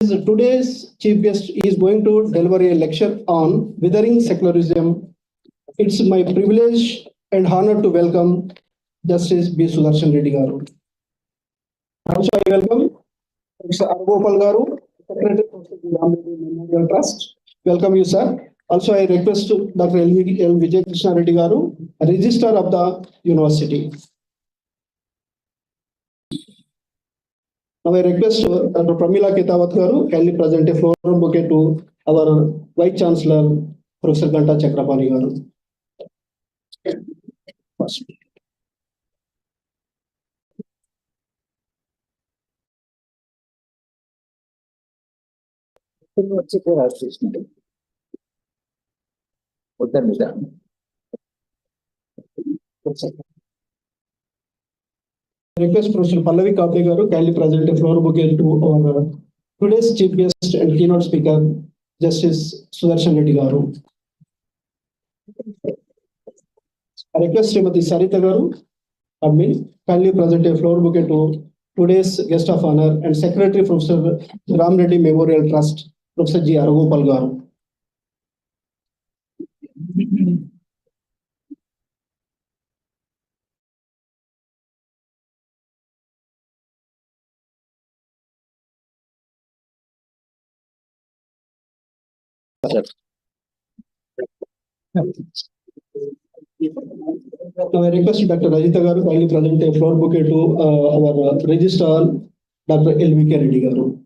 Today's chief guest is going to deliver a lecture on withering secularism. It's my privilege and honor to welcome Justice B. Sudarshan Reddy Garu. Also, I welcome Mr. Argopal Garu, Secretary of the Ramreddy Memorial Trust. Welcome you, sir. Also, I request Dr. L. Vijay Krishna Reddy Garu, Registrar of the University. Now I request Dr. Pramila Ketawat Garu kindly present a floral bouquet to our Vice Chancellor, Professor Ganta Chakrapani Garu. First. Request Professor Pallavi Kapre Garu kindly present a floral bouquet to our today's chief guest and keynote speaker, Justice Sudarshan Reddy Garu. I request Srimati Sarita Garu, admin, kindly present a floral bouquet to today's guest of honor and Secretary Professor Ramreddy Memorial Trust, Professor G. Aragopal Garu. Now I request Dr. Rajita Garu kindly present a floral bouquet to our registrar, Dr. L.V.K. Reddy Garu.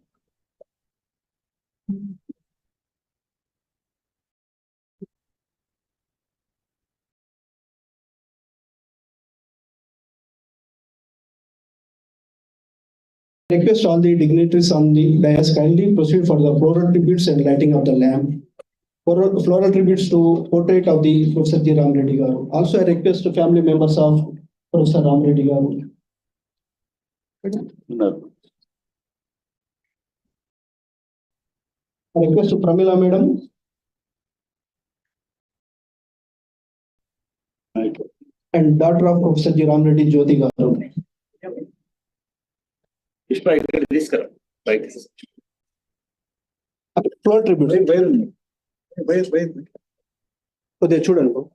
Request all the dignitaries on the dais kindly proceed for the floral tributes and lighting of the lamp. Floral tributes to portrait of the Professor G. Ram Reddy Garu. Also, I request to family members of Professor Ram Reddy Garu. No. I request to Pramila Madam. And daughter of Professor G. Ram Reddy Jyoti Garu. Floral tribute. They shouldn't go.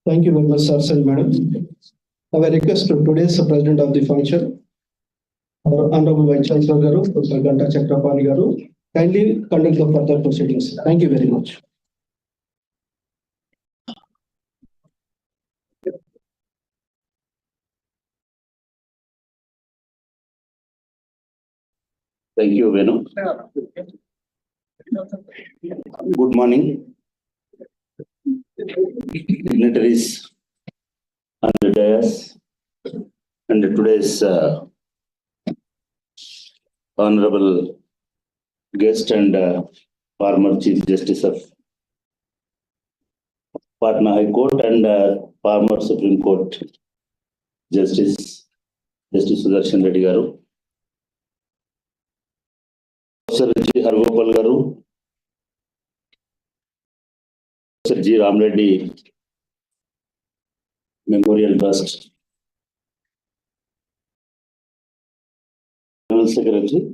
Thank you very much, sir and madam. Now I request to today's president of the function, our Honorable Vice Chancellor Garu, Professor Ganta Chakrapani Garu, kindly conduct the further proceedings. Thank you very much. Thank you, Venu. Good morning, dignitaries on the dais and today's honorable guest and former Chief Justice of Patna High Court and former Supreme Court Justice Sudarshan Reddy Garu. Professor G. Hargopal Garu, Professor G. Ramreddy Memorial Trust, General Secretary,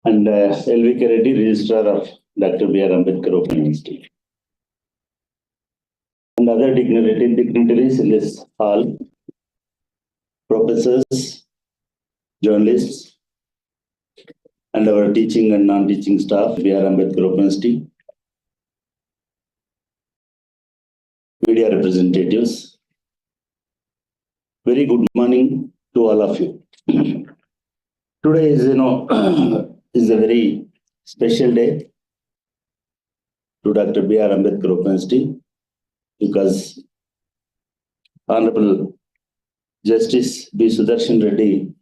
and L.V.K. Reddy, Registrar of Dr. B.R. Ambedkar Open University, and other dignitaries in this hall, professors, journalists, and our teaching and non-teaching staff, B.R. Ambedkar Open University, media representatives. Very good morning to all of you. Today is, is a very special day to Dr. B.R. Ambedkar Open University because Honorable Justice B. Sudarshan Reddy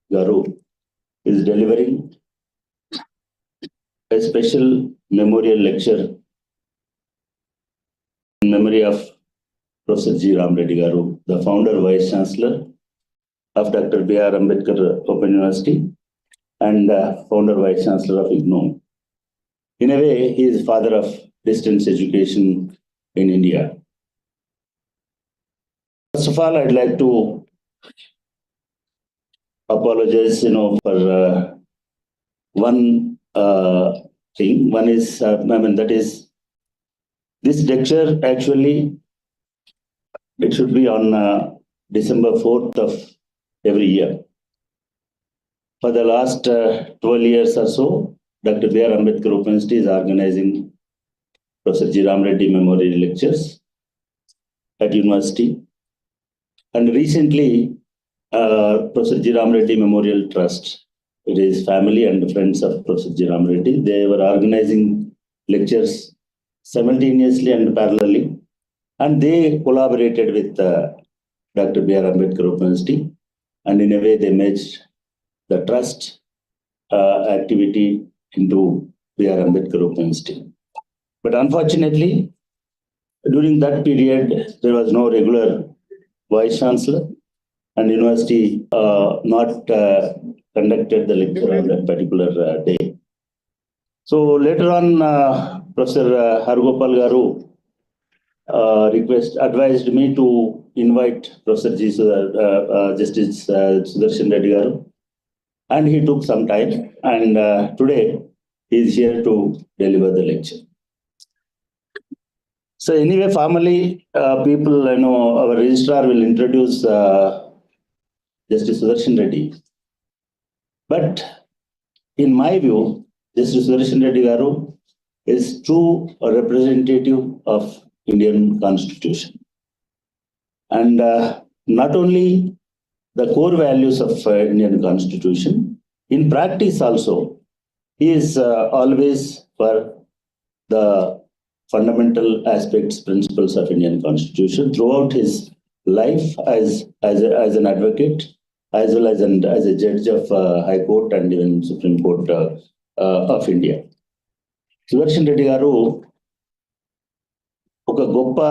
Garu is delivering a special memorial lecture in memory of Professor G. Ramreddy Garu, the founder, Vice Chancellor of Dr. B.R. Ambedkar Open University and founder, Vice Chancellor of IGNOU. In a way, he is father of distance education in India. First of all, I'd like to apologize, for one thing. One is, that is, this lecture actually, it should be on December 4th of every year. For the last 12 years or so, Dr. B.R. Ambedkar Open University is organizing Professor G. Ramreddy Memorial Lectures at university. And recently, Professor G. Ramreddy Memorial Trust, it is family and friends of Professor G. Ramreddy, they were organizing lectures simultaneously and parallelly. And they collaborated with Dr. B.R. Ambedkar Open University. And in a way, they merged the trust activity into B.R. Ambedkar Open University. But unfortunately, during that period, there was no regular Vice Chancellor, and university not conducted the lecture on that particular day. So later on, Professor Hargopal Garu advised me to invite Professor Justice Sudarshan Reddy Garu, and he took some time, and today he is here to deliver the lecture. So anyway, formally, people, our registrar will introduce Justice Sudarshan Reddy. But in my view, Justice Sudarshan Reddy Garu is true representative of Indian Constitution. And not only the core values of Indian Constitution, in practice also, he is always for the fundamental aspects, principles of Indian Constitution throughout his life as an advocate, as well as a judge of High Court and even Supreme Court of India. Sudarshan Reddy Garu ఒక గొప్ప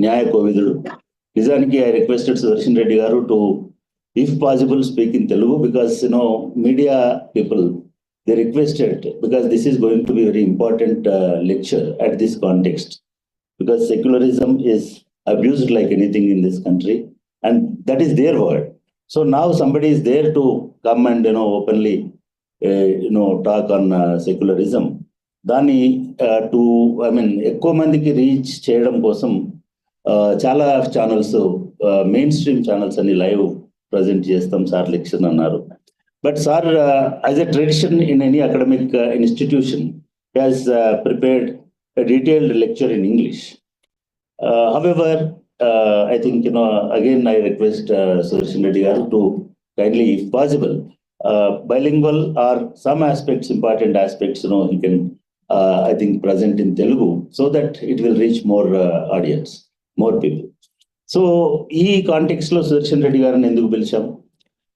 న్యాయ కోవిదుడు. నిజానికి I requested Sudarshan Reddy Garu to, if possible, speak in Telugu because media people, they requested, because this is going to be a very important lecture at this context, because secularism is abused like anything in this country, and that is their word. So now somebody is there to come and openly talk on secularism. దాన్ని ఎక్కువ మందికి reach చేయడం కోసం చాలా channels, main stream channels అన్ని live present చేస్తాం sir lecture అన్నారు. But sir, as a tradition in any academic institution, has prepared a detailed lecture in English. However, I think, again, I request Sudarshan Reddy Garu to kindly, if possible, bilingual or some aspects, important aspects, he can, I think, present in Telugu so that it will reach more audience, more people. So, in context lo Sudarshan Reddy Garu enduku pilcham?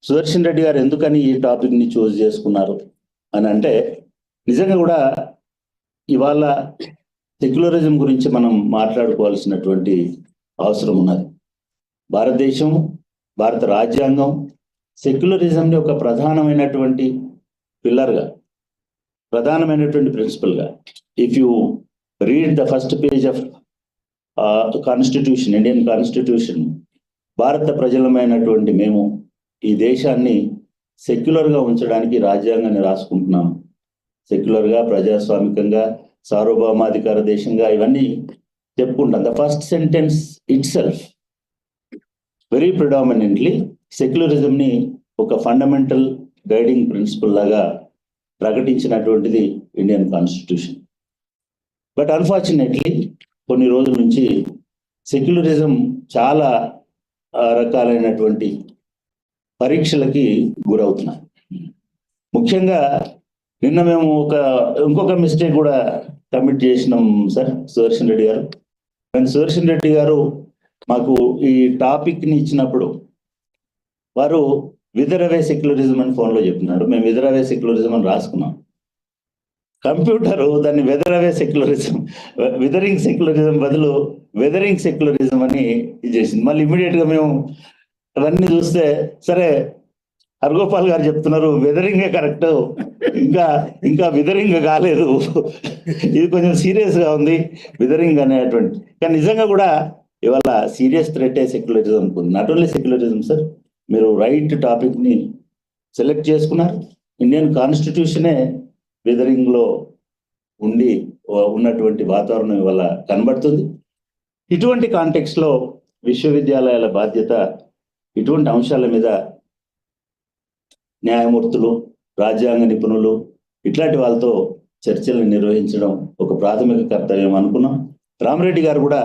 Sudarshan Reddy గారు ఎందుకని ఈ topic ని చూస్ చేసుకున్నారు అని అంటే, నిజంగా కూడా ఇవాళ సెక్యులరిజం గురించి మనం మాట్లాడుకోవాల్సినటువంటి అవసరం ఉన్నది. భారతదేశం, భారత రాజ్యాంగం సెక్యులరిజంని ఒక ప్రధానమైనటువంటి పిల్లర్గా, ప్రధానమైనటువంటి ప్రిన్సిపల్గా. If you read the first page of constitution, Indian constitution, భారత ప్రజలమైనటువంటి మేము ఈ దేశాన్ని సెక్యులర్గా ఉంచడానికి రాజ్యాంగాన్ని రాసుకుంటున్నాం. సెక్యులర్గా, ప్రజాస్వామికంగా, సార్వభౌమాధికార దేశంగా ఇవన్నీ చెప్పుకుంటాం. The first sentence itself very predominantly సెక్యులరిజంని ఒక ఫండమెంటల్ గైడింగ్ ప్రిన్సిపల్ లాగా ప్రకటించినటువంటిది ఇండియన్ కాన్స్టిట్యూషన్. బట్ అన్ఫార్చునేట్లీ కొన్ని రోజుల నుంచి సెక్యులరిజం చాలా రకాలైనటువంటి పరీక్షలకి గురవుతున్నాం. ముఖ్యంగా నిన్న మేము ఇంకొక మిస్టేక్ కూడా కమిట్ చేసినాం సార్. సుదర్శన్ రెడ్డి గారు, సుదర్శన్ రెడ్డి గారు మాకు ఈ టాపిక్ని ఇచ్చినప్పుడు వారు విదరవే సెక్యులరిజం అని ఫోన్లో చెప్తున్నారు. మేము విదరవే సెక్యులరిజం అని రాసుకున్నాం. కంప్యూటరు దాన్ని విదరింగ్ సెక్యులరిజం బదులు వెదరింగ్ సెక్యులరిజం అని చేసింది. మళ్ళీ ఇమ్మీడియట్గా మేము అవన్నీ చూస్తే, సరే హర్గోపాల్ గారు చెప్తున్నారు వెదరింగే కరెక్ట్, ఇంకా విదరింగ్ కాలేదు, ఇది కొంచెం సీరియస్గా ఉంది విదరింగ్ అనేటువంటి. కానీ నిజంగా కూడా ఇవాళ సీరియస్ థ్రెట్ సెక్యులరిజం ఉంది. నాట్ ఓన్లీ సెక్యులరిజం సార్, మీరు రైట్ టాపిక్ని సెలెక్ట్ చేసుకున్నారు. ఇండియన్ కాన్స్టిట్యూషనే వెదరింగ్లో ఉన్నటువంటి వాతావరణం ఇవాళ కనబడుతుంది. ఇటువంటి కాంటెక్స్లో విశ్వవిద్యాలయాల బాధ్యత ఇటువంటి అంశాల మీద న్యాయమూర్తులు, రాజ్యాంగ నిపుణులు ఇట్లాంటి వాళ్ళతో చర్చలను నిర్వహించడం ఒక ప్రాథమిక కర్తవ్యం అనుకున్నాం. రామరెడ్డి గారు కూడా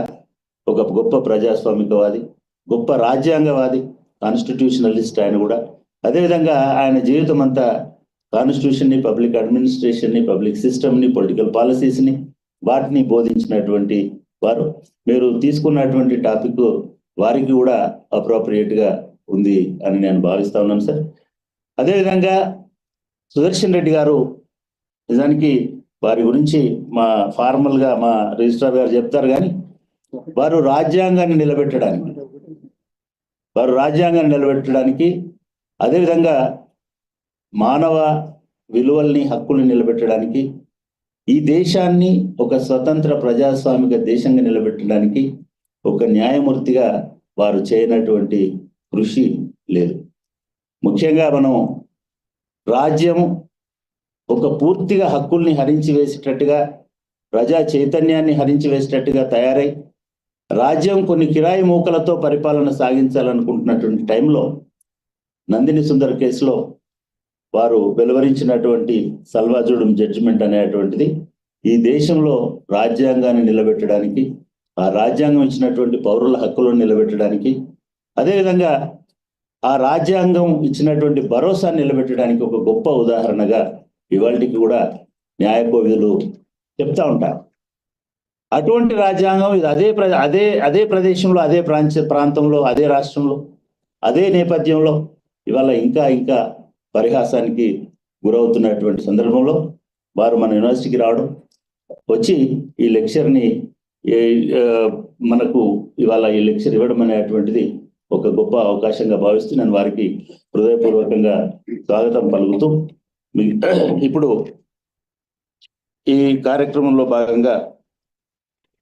ఒక గొప్ప ప్రజాస్వామికవాది, గొప్ప రాజ్యాంగవాది, కాన్స్టిట్యూషనలిస్ట్. ఆయన కూడా అదేవిధంగా ఆయన జీవితం అంతా కాన్స్టిట్యూషన్ని, పబ్లిక్ అడ్మినిస్ట్రేషన్ని, పబ్లిక్ సిస్టమ్ని, పొలిటికల్ పాలసీస్ని వాటిని బోధించినటువంటి వారు. మీరు తీసుకున్నటువంటి టాపిక్ వారికి కూడా అప్రోప్రియేట్గా ఉంది అని నేను భావిస్తా ఉన్నాను సార్. అదేవిధంగా సుదర్శన్ రెడ్డి గారు, నిజానికి వారి గురించి ఫార్మల్గా మా రిజిస్ట్రార్ గారు చెప్తారు, కానీ వారు రాజ్యాంగాన్ని నిలబెట్టడానికి అదేవిధంగా మానవ విలువల్ని, హక్కుల్ని నిలబెట్టడానికి, ఈ దేశాన్ని ఒక స్వతంత్ర ప్రజాస్వామిక దేశంగా నిలబెట్టడానికి ఒక న్యాయమూర్తిగా వారు చేయనటువంటి కృషి లేదు. ముఖ్యంగా మనం రాజ్యం ఒక పూర్తిగా హక్కుల్ని హరించి వేసేటట్టుగా, ప్రజా చైతన్యాన్ని హరించి వేసేటట్టుగా తయారై రాజ్యం కొన్ని కిరాయి మూకలతో పరిపాలన సాగించాలనుకుంటున్నటువంటి టైంలో నందిని సుందర్ కేసులో వారు వెలువరించినటువంటి సల్వాజుడం జడ్జిమెంట్ అనేటువంటిది ఈ దేశంలో రాజ్యాంగాన్ని నిలబెట్టడానికి, ఆ రాజ్యాంగం ఇచ్చినటువంటి పౌరుల హక్కులను నిలబెట్టడానికి, అదేవిధంగా ఆ రాజ్యాంగం ఇచ్చినటువంటి భరోసాను నిలబెట్టడానికి ఒక గొప్ప ఉదాహరణగా ఇవాళకి కూడా న్యాయ కోవిదులు చెప్తా ఉంటారు. అటువంటి రాజ్యాంగం ఇది అదే ప్రదేశంలో, అదే ప్రాంతంలో, అదే రాష్ట్రంలో, అదే నేపథ్యంలో ఇవాళ ఇంకా పరిహాసానికి గురవుతున్నటువంటి సందర్భంలో వారు మన యూనివర్సిటీకి రావడం, వచ్చి ఈ లెక్చర్ని మనకు ఇవాళ ఈ లెక్చర్ ఇవ్వడం అనేటువంటిది ఒక గొప్ప అవకాశంగా భావిస్తూ నేను వారికి హృదయపూర్వకంగా స్వాగతం పలుకుతూ, ఇప్పుడు ఈ కార్యక్రమంలో భాగంగా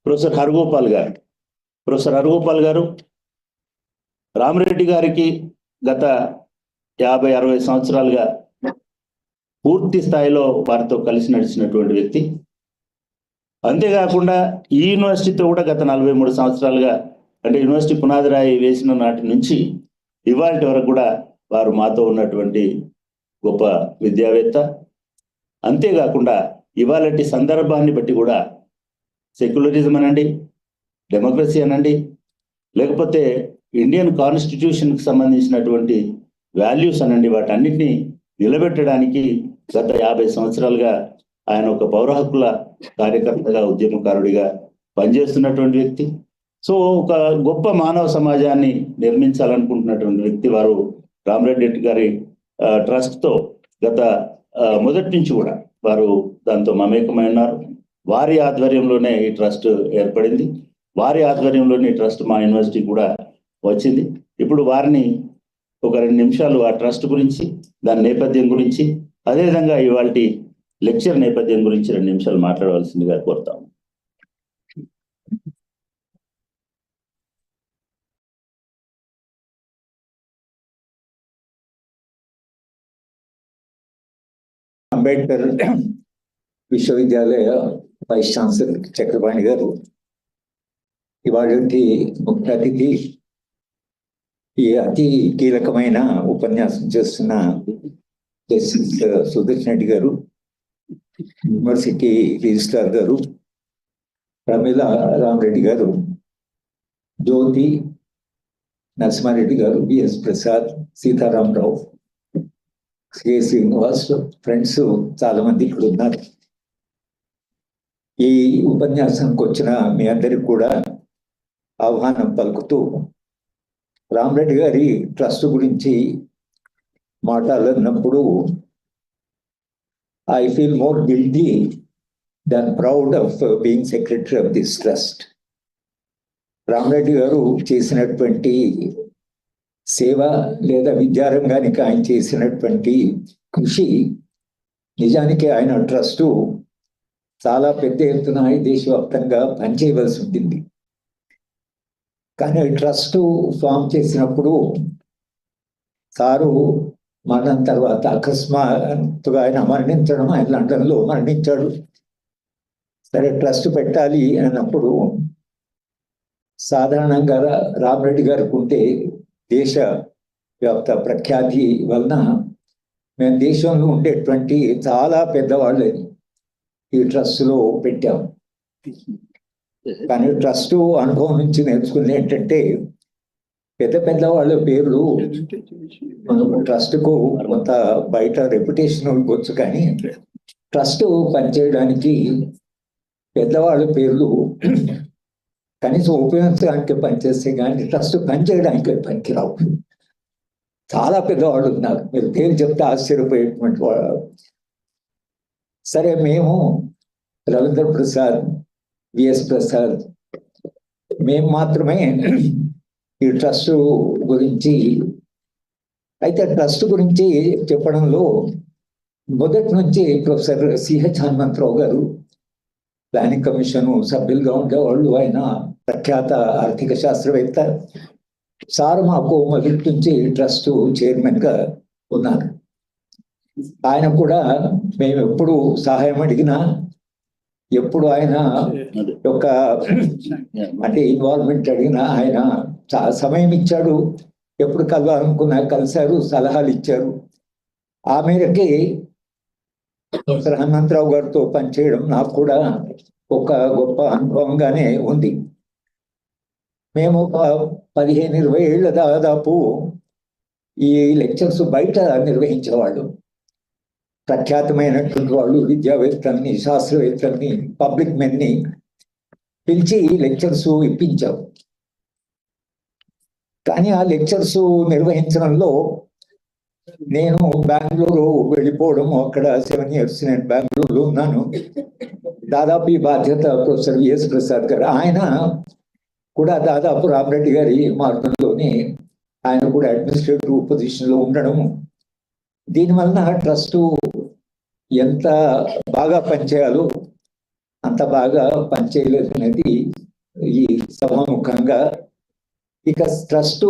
ప్రొఫెసర్ హరగోపాల్ గారు రామరెడ్డి గారికి గత 50-60 సంవత్సరాలుగా పూర్తి స్థాయిలో వారితో కలిసి నడిచినటువంటి వ్యక్తి. అంతేకాకుండా ఈ యూనివర్సిటీతో కూడా గత 43 సంవత్సరాలుగా, అంటే యూనివర్సిటీ పునాది రాయి వేసిన నాటి నుంచి ఇవాళ వరకు కూడా వారు మాతో ఉన్నటువంటి గొప్ప విద్యావేత్త. అంతేకాకుండా ఇవాళటి సందర్భాన్ని బట్టి కూడా సెక్యులరిజం అనండి, డెమోక్రసీ అనండి, లేకపోతే ఇండియన్ కాన్స్టిట్యూషన్కి సంబంధించినటువంటి వాల్యూస్ అనండి, వాటన్నిటిని నిలబెట్టడానికి గత 50 సంవత్సరాలుగా ఆయన ఒక పౌర హక్కుల కార్యకర్తగా, ఉద్యమకారుడిగా పనిచేస్తున్నటువంటి వ్యక్తి. సో ఒక గొప్ప మానవ సమాజాన్ని నిర్మించాలనుకుంటున్నటువంటి వ్యక్తి వారు. రామరెడ్డి గారి ట్రస్ట్తో గత మొదటి నుంచి కూడా వారు దాంతో మమేకమై ఉన్నారు. వారి ఆధ్వర్యంలోనే ఈ ట్రస్ట్ ఏర్పడింది. వారి ఆధ్వర్యంలోనే ఈ ట్రస్ట్ మా యూనివర్సిటీ కూడా వచ్చింది. ఇప్పుడు వారిని ఒక 2 నిమిషాలు ఆ ట్రస్ట్ గురించి, దాని నేపథ్యం గురించి, అదేవిధంగా ఇవాళ లెక్చర్ నేపథ్యం గురించి 2 నిమిషాలు మాట్లాడవలసిందిగా కోరుతాము. అంబేద్కర్ విశ్వవిద్యాలయ వైస్ ఛాన్సలర్ చక్రపాణి గారు, ఇవాళ ముఖ్య అతిథి, ఈ అతి కీలకమైన ఉపన్యాసం చేస్తున్న జస్టిస్ సుదర్శన్ రెడ్డి గారు, యూనివర్సిటీ రిజిస్ట్రార్ గారు ప్రమీల రామరెడ్డి గారు, జ్యోతి నరసింహారెడ్డి గారు, B S Prasad, Sitarama Rao, K Srinivas, friends చాలా మంది ఇక్కడ ఉన్నారు. ఈ ఉపన్యాసానికి వచ్చిన మీ అందరికి కూడా ఆహ్వానం పలుకుతూ, రామరెడ్డి గారి ట్రస్ట్ గురించి మాట్లాడినప్పుడు I feel more guilty than proud of being secretary of this trust. Rama Reddy గారు చేసినటువంటి సేవ లేదా విద్యారంగానికి ఆయన చేసినటువంటి కృషి, నిజానికి ఆయన ట్రస్టు చాలా పెద్ద ఎత్తున దేశవ్యాప్తంగా పనిచేయవలసి ఉంటుంది. కానీ ట్రస్ట్ ఫామ్ చేసినప్పుడు సారు మరణం తర్వాత అకస్మాత్తుగా ఆయన మరణించడం, ఆయన లండన్లో మరణించాడు. సరే ట్రస్ట్ పెట్టాలి అన్నప్పుడు సాధారణంగా రామరెడ్డి గారికి ఉంటే దేశ వ్యాప్త ప్రఖ్యాతి వలన మేము దేశంలో ఉండేటువంటి చాలా పెద్దవాళ్ళని ఈ ట్రస్ట్లో పెట్టాము. కానీ ట్రస్ట్ అనుభవం నుంచి నేర్చుకుంది ఏంటంటే, పెద్ద పెద్ద వాళ్ళ పేర్లు ట్రస్ట్కు కొంత బయట రెప్యుటేషన్ ఇవ్వచ్చు, కానీ ట్రస్ట్ పనిచేయడానికి పెద్దవాళ్ళ పేర్లు కనీసం ఉపయోగించడానికి పనిచేస్తే కానీ ట్రస్ట్ పనిచేయడానికి పనికిరావు. చాలా పెద్దవాళ్ళు ఉన్నారు, మీరు పేరు చెప్తే ఆశ్చర్యపోయేటువంటి వాళ్ళు. సరే మేము రవీంద్ర ప్రసాద్, విఎస్ ప్రసాద్, మేము మాత్రమే ఈ ట్రస్ట్ గురించి, అయితే ట్రస్ట్ గురించి చెప్పడంలో మొదటి నుంచి ప్రొఫెసర్ సిహెచ్ హనుమంతరావు గారు ప్లానింగ్ కమిషన్ సభ్యులుగా ఉండేవాళ్ళు. ఆయన ప్రఖ్యాత ఆర్థిక శాస్త్రవేత్త. సార్ మాకు మొదటి నుంచి ట్రస్ట్ చైర్మన్ గా ఉన్నారు. ఆయన కూడా మేము ఎప్పుడు సహాయం అడిగినా, ఎప్పుడు ఆయన యొక్క అంటే ఇన్వాల్వ్మెంట్ అడిగినా ఆయన చాలా సమయం ఇచ్చాడు. ఎప్పుడు కలవాలనుకున్నా కలిశారు, సలహాలు ఇచ్చారు. ఆ మేరకి ప్రొఫెసర్ హనుమంతరావు గారితో పనిచేయడం నాకు కూడా ఒక గొప్ప అనుభవంగానే ఉంది. మేము ఒక 15-20 ఏళ్ళ దాదాపు ఈ లెక్చర్స్ బయట నిర్వహించేవాళ్ళు. ప్రఖ్యాతమైనటువంటి వాళ్ళు, విద్యావేత్తల్ని, శాస్త్రవేత్తల్ని, పబ్లిక్ మెన్ని పిలిచి లెక్చర్స్ ఇప్పించారు. కానీ ఆ లెక్చర్స్ నిర్వహించడంలో నేను బెంగళూరు వెళ్ళిపోవడం, అక్కడ 7 years నేను బెంగళూరులో ఉన్నాను. దాదాపు ఈ బాధ్యత ప్రొఫెసర్ విఎస్ ప్రసాద్ గారు, ఆయన కూడా దాదాపు రామరెడ్డి గారి మార్గంలోనే ఆయన కూడా అడ్మినిస్ట్రేటివ్ పొజిషన్లో ఉండడం, దీనివలన ట్రస్ట్ ఎంత బాగా పనిచేయాలో అంత బాగా పనిచేయలేదు అనేది ఈ సభాముఖంగా. ఇక ట్రస్ట్